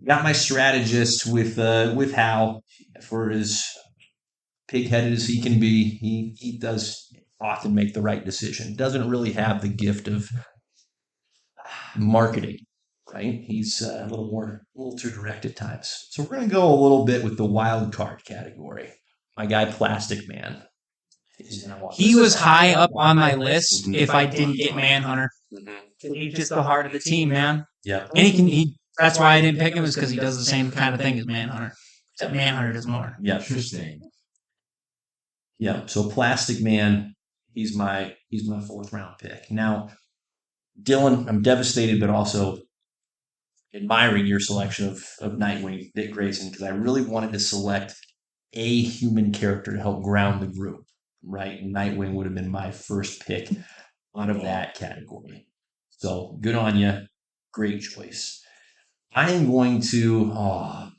got my strategist with Hal for as pig-headed as he can be. He does often make the right decision. Doesn't really have the gift of marketing, right? He's a little too direct at times. So we're gonna go a little bit with the wild card category. My guy, Plastic Man. He was high up on my list if I didn't get Manhunter. He's just the heart of the team, man. Yeah. And that's why I didn't pick him, is because he does the same kind of thing as Manhunter. Except Manhunter does more. Yeah. Interesting. Yeah. So Plastic Man, he's my 4th round pick. Now, Dillon, I'm devastated, but also admiring your selection of Nightwing, Dick Grayson, because I really wanted to select a human character to help ground the group, right? And Nightwing would have been my first pick out of that category. So good on you. Great choice. I am going to,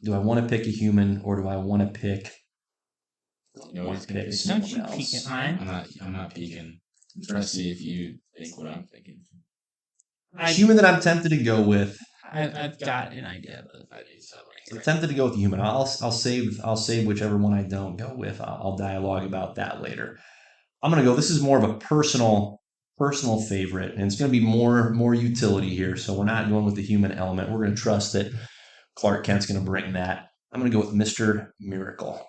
do I want to pick a human or do I want to pick You know, he's gonna pick Don't someone you peek else. at mine. I'm not peeking. I'm trying to see if you think what I'm thinking. a human that I'm tempted to go with? I've got an idea. But I need something. I'm tempted to go with the human. I'll save whichever one I don't go with. I'll dialogue about that later. I'm gonna go. This is more of a personal favorite, and it's gonna be more utility here. So we're not going with the human element. We're gonna trust that Clark Kent's gonna bring that. I'm gonna go with Mr. Miracle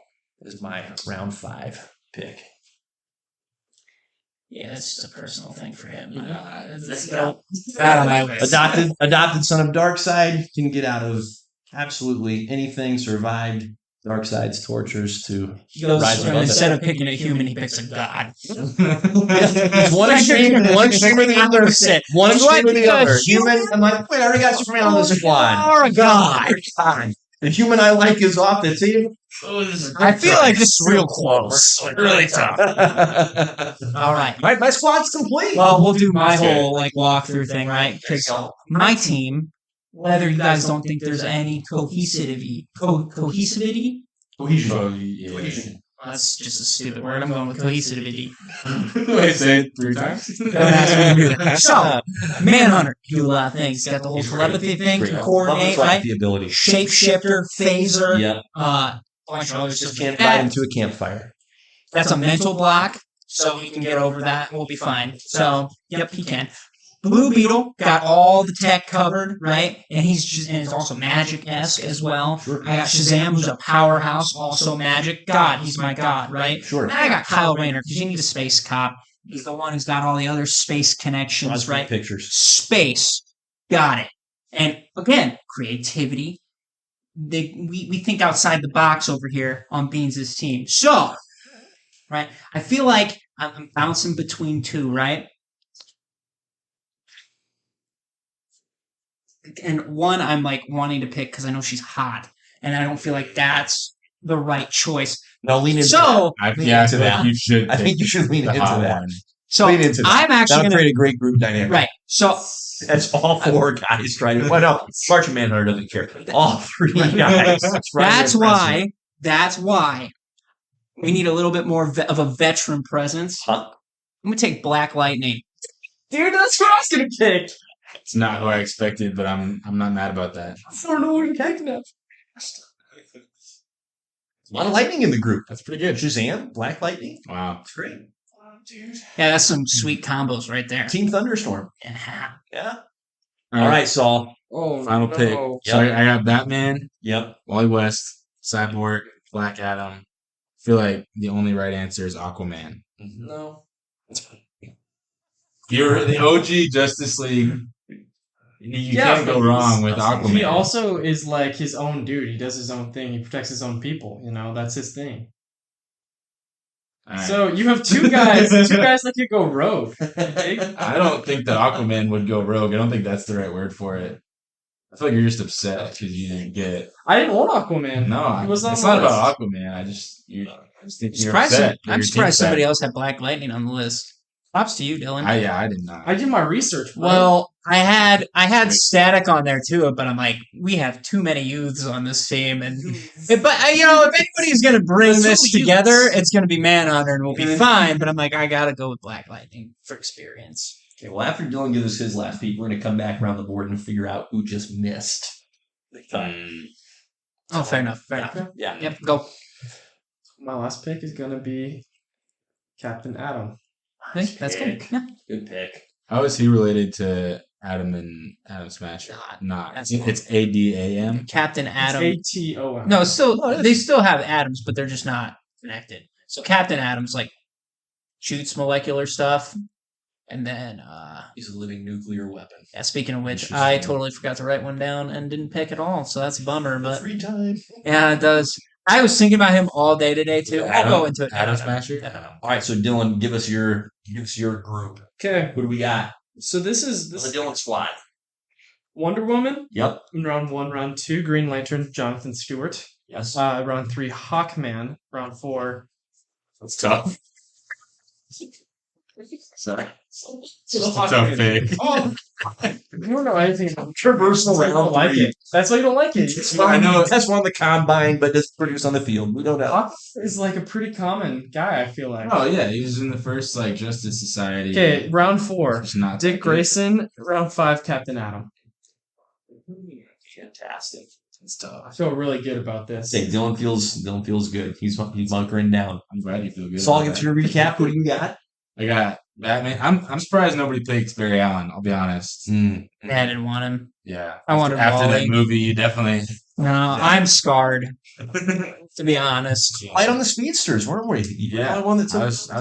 as my round 5 pick. yeah, that's just a personal thing for him. Let's go. That on my list. Adopted son of Darkseid, can get out of absolutely anything. Survived Darkseid's tortures to He goes rise above it. instead of picking a human, he picks a god. He's one extreme or the other. One extreme or the other. Human. I'm like, wait, I already got Superman on the squad. Or a god. The human I like is off the team. I feel like this is real close. Really tough. All right. My squad's complete. Well, we'll do my whole like walkthrough thing, right? Because my team, whether you guys don't think there's any cohesivity, Cohesion. that's just a stupid word. I'm going with cohesivity. Wait, say it 3 times. Don't ask me to do that. So, Manhunter, do a lot of things. Got the whole telepathy thing, can coordinate, right? The ability. Shapeshifter, phaser, Yep. bunch of others. Just can't fight into a campfire. That's a mental block, so we can get over that. We'll be fine. So, yep, he can. Blue Beetle got all the tech covered, right? And and it's also magic-esque as well. Sure. I got Shazam, who's a powerhouse, also magic. God, he's my god, right? Sure. And I got Kyle Rayner, because you need a space cop. He's the one who's got all the other space connections, right? Pictures. Space. Got it. And again, creativity. We think outside the box over here on Beans' team. So, right, I feel like I'm bouncing between two, right? And one I'm like wanting to pick because I know she's hot, and I don't feel like that's the right choice. No, lean into So, I feel like you should. I think you should lean the into hot that. one. so Lean into that. I'm actually That'll gonna create a great group dynamic. right. So That's all 4 guys trying to. Well, no, Sergeant Manhunter doesn't care. All 3 guys. that's why we need a little bit more of a veteran presence. Huh? I'm gonna take Black Lightning. Dude, that's what I was gonna pick. It's not who I expected, but I'm not mad about that. I don't know what you're picking up. A lot of lightning in the group. That's pretty good. Shazam, Black Lightning. Wow. That's great. Dude. Yeah, that's some sweet combos right there. Team Thunderstorm. Yeah. Yeah. All right, Saul. Oh, Final no. pick. So Yep. I got Batman, Yep. Wally West, Cyborg, Black Adam. I feel like the only right answer is Aquaman. No. You're the OG Justice League. You can't go but wrong with Aquaman. He also is like his own dude. He does his own thing. He protects his own people. You know, that's his thing. All right. So you have two guys that could go rogue. I don't think that Aquaman would go rogue. I don't think that's the right word for it. I feel like you're just upset because you didn't get it. I didn't want Aquaman. No, He was on it's the not list. about Aquaman. I just think you're Surprised upset. that I'm your surprised team's somebody bad. else had Black Lightning on the list. Props to you, Dylan. I did not. I did my research. bro. Well, I had Static on there too, but I'm like, we have too many youths on this team, and if anybody's gonna bring That's this what we together, use. it's gonna be Manhunter, and we'll be fine. But I'm like, I gotta go with Black Lightning for experience. Okay, well, after Dylan gives us his last pick, we're going to come back around the board and figure out who just missed. Oh, fair enough. Fair enough. Yeah. Yep, go. My last pick is gonna be Captain Atom. I think that's good. Yeah. Good pick. How is he related to Adam and Adam Smasher? Not. That's It's ADAM. Captain Atom. ATOM. No, they still have atoms, but they're just not connected. So Captain Atom's like shoots molecular stuff, and then He's a living nuclear weapon. yeah, speaking of which, Interesting. I totally forgot to write one down and didn't pick at all. So that's a bummer. But Free time. yeah, it does. I was thinking about him all day today too. I'll go into it. Adam Smasher? All right, so Dylan, give us your group. Okay, Who do we got? so this The is Dylan squad. Wonder Woman Yep. in round 1. Round 2, Green Lantern, Jonathan Stewart. Yes. Round 3, Hawkman. Round 4, That's tough. Sorry. It's a tough pick. Oh, you don't know anything about traversal. I don't like it. That's why you don't like it. I know that's one of the combine, but it's produced on the field. We don't know. Hawk is like a pretty common guy, I feel like. Oh yeah, he was in the first like Justice Society. Okay, round 4, It's not Dick that good. Grayson. Round 5, Captain Atom. Fantastic. It's I tough. feel really good about this. Okay, Dylan feels good. He's bunkering down. I'm glad you feel good. Saul, about get that. your recap. Who do you got? I got Batman. I'm surprised nobody picked Barry Allen. I'll be honest. Yeah, I didn't want him. Yeah. I wanted After Wally. that movie, you definitely. No, I'm scarred. To be honest. Light on the speedsters, weren't we? You're the one that took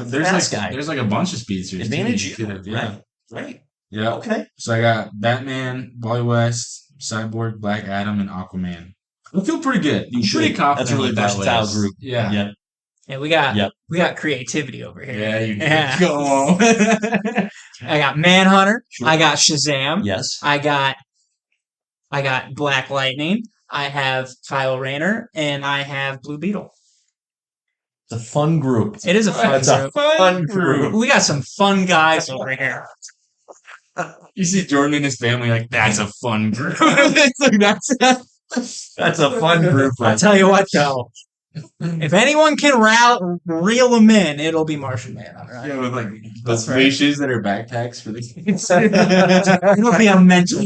the fast guy. There's like a bunch of speedsters. Advantage too. you. Could have- yeah. Right. Yeah. Okay. So I got Batman, Wally West, Cyborg, Black Adam, and Aquaman. I feel pretty good. You Pretty should. confident. That's a really with that versatile list. group. Yeah. Yeah. Yeah, we got creativity over here. Yeah, you Yeah. go on. I got Manhunter. Sure. I got Shazam. Yes. I got Black Lightning. I have Kyle Rayner, and I have Blue Beetle. It's a fun group. It is a fun It's a group. fun group. We got some fun guys over here. You see Jordan and his family like that's a fun group. It's like, That's a fun group. I'll tell you what, though. If anyone can reel them in, it'll be Martian Man. All right? yeah, with like That's those right. leashes that are backpacks for the kids. It'll be a mental.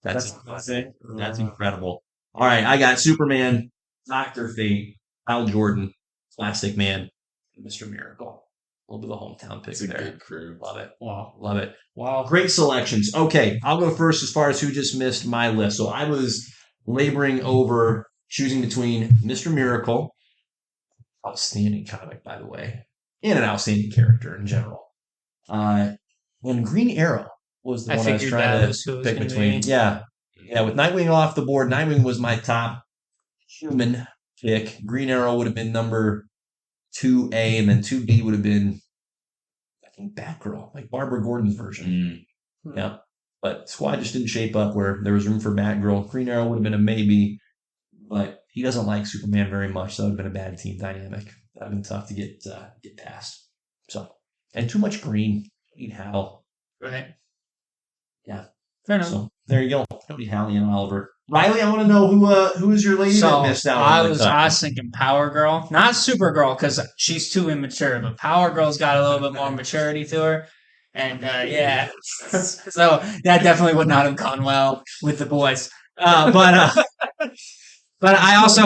That's incredible. All right, I got Superman, Dr. Fate, Hal Jordan, Plastic Man, and Mr. Miracle. A little bit of a hometown pick It's a there. good crew. Love it. Wow. Love it. Wow. Great selections. Okay, I'll go first as far as who just missed my list. So I was laboring over choosing between Mr. Miracle, outstanding comic, by the way, and an outstanding character in general. And Green Arrow was the I one I was figured trying that was who to it was pick gonna between. be. Yeah. With Nightwing off the board, Nightwing was my top human pick. Green Arrow would have been number 2A, and then 2B would have been, I think, Batgirl, like Barbara Gordon's version. Mm. Yeah. But Squad just didn't shape up where there was room for Batgirl. Green Arrow would have been a maybe, but he doesn't like Superman very much, so it would have been a bad team dynamic. That would have been tough to get past. So, and too much green. Don't need Hal. Right. Yeah. Fair enough. So there you go. Don't need Hallie and Oliver. Riley, I want to know who is your lady that missed out. I on the was cut? thinking Power Girl, not Supergirl, because she's too immature. But Power Girl's got a little bit more maturity to her, and yeah, so that definitely would not have gone well with the boys. But I also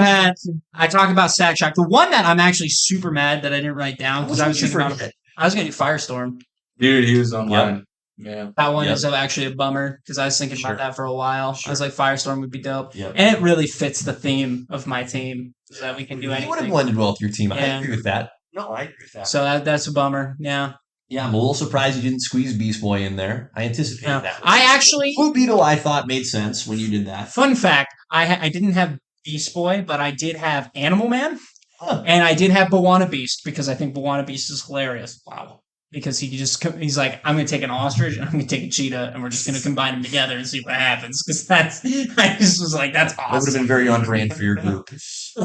I talked about Static Shock. The one that I'm actually super mad that I didn't write down because I was thinking about I was going to do Firestorm. Dude, he was online. Yeah. That one Yep. is actually a bummer because I was thinking Sure. about that for a while. Sure. I was like, Firestorm would be dope. Yep. And it really fits the theme of my team so that we can do You would have anything. blended well with your team. I Yeah. agree with that. No, I agree with that. So that's a bummer. Yeah. Yeah, I'm a little surprised you didn't squeeze Beast Boy in there. I anticipated Yeah. that. I actually, Blue Beetle, I thought made sense when you did that. fun fact, I didn't have Beast Boy, but I did have Animal Man. Huh. And I did have Bawana Beast because I think Bawana Beast is hilarious. Wow. Because he's like, I'm going to take an ostrich and I'm going to take a cheetah and we're just going to combine them together and see what happens. Because I just was like, that's That would have awesome. been very on brand for your group.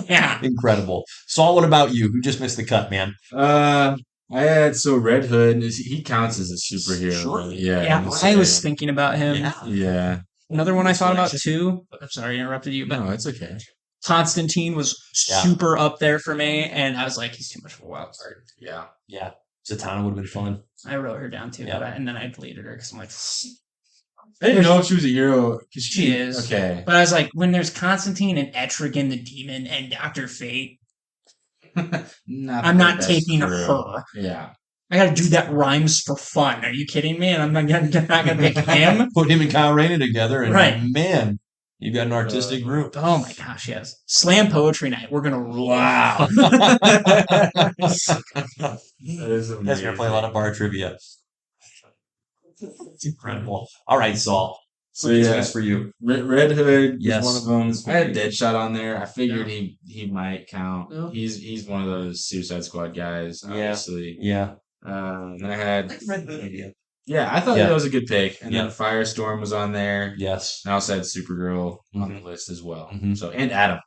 Yeah. Incredible. Saul, what about you? Who just missed the cut, man? I had Red Hood. He counts as a superhero. Sure. Right? Yeah. Yeah. he's- I was thinking about him. Yeah. Yeah. Another one I thought about too. I'm sorry, I interrupted you, but No, it's okay. Constantine was Yeah. super up there for me, and I was like, he's too much of a wild card. Yeah. Yeah. Zatanna would have been fun. I wrote her down too, Yeah. and then I deleted her because I'm like, I didn't know if she was a hero. Cause She is. Okay. but I was like, when there's Constantine and Etrigan the Demon and Dr. Fate, I'm not the best taking crew. her. Yeah. I gotta do that rhymes for fun. Are you kidding me? And I'm not gonna pick him. Put him and Kyle Rayner together, and Right. man, you've got an artistic group. Oh my gosh, yes. Slam Poetry Night. We're gonna rule. Wow. That is You guys are gonna play a lot of bar trivia. It's incredible. All right, Saul. So Who's yeah, next for you? Red Hood Yes. was one of them. I had Deadshot on there. I figured he might count. Yeah. He's one of those Suicide Squad guys, obviously. Yeah. Then I had Yeah. I thought Yeah. that was a good pick. And Yeah. then Firestorm was on there. Yes. And I also had Supergirl on Mhm. the list as well. Mhm. So and Adam.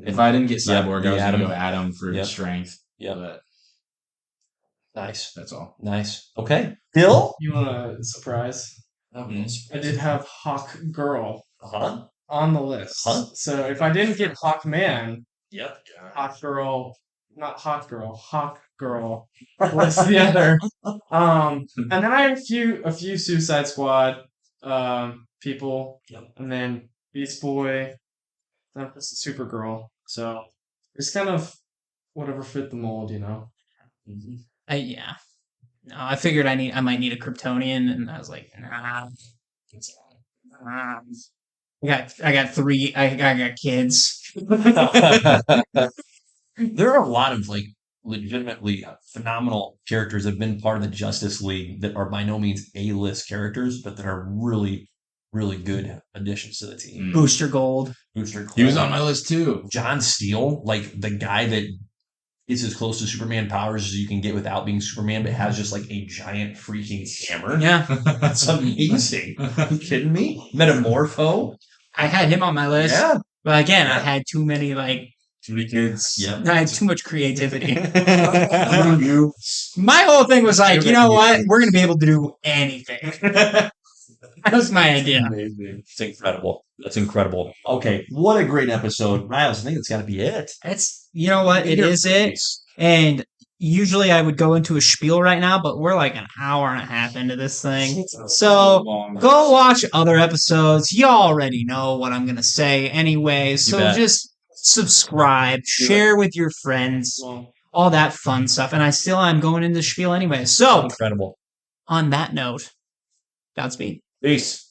If I didn't get Yep, Cyborg, the I was Adam. gonna go Adam for Yep. strength. Yep. But Nice. that's all. Nice. Okay. Bill? You want a surprise? I did have Hawk Girl Uh-huh. on the list. Huh? So if I didn't get Hawk Man, Yep. Hawk Girl, not Hawk Girl, Hawk Girl was the other. And then I had a few Suicide Squad people, Yep. and then Beast Boy, then Supergirl. So it's kind of whatever fit the mold, you know. Yeah. No, I figured I might need a Kryptonian, and I was like, nah. I got three. I got kids. There are a lot of like legitimately phenomenal characters that have been part of the Justice League that are by no means A-list characters, but that are really, really good additions to the team. Booster Gold. Booster He was Gold. on my list too. John Steele, like the guy that is as close to Superman powers as you can get without being Superman, but has just like a giant freaking hammer. Yeah. That's amazing. Are you kidding me? Metamorpho. I had him on my list. Yeah. But again, I had too many, like, Too many kids. Yeah. I had too much creativity. My whole thing was like, you know what? We're going to be able to do anything. That was my idea. Amazing. It's incredible. That's incredible. Okay, what a great episode. Riles, I think that's got to be it. It's, you know what? It is it. And usually I would go into a spiel right now, but we're like an hour and a half into this thing. So go watch other episodes. You already know what I'm going to say anyway. So bet. just subscribe, share with your friends, all that fun stuff. And I'm going into the spiel anyway. So Incredible. on that note, Godspeed. Peace.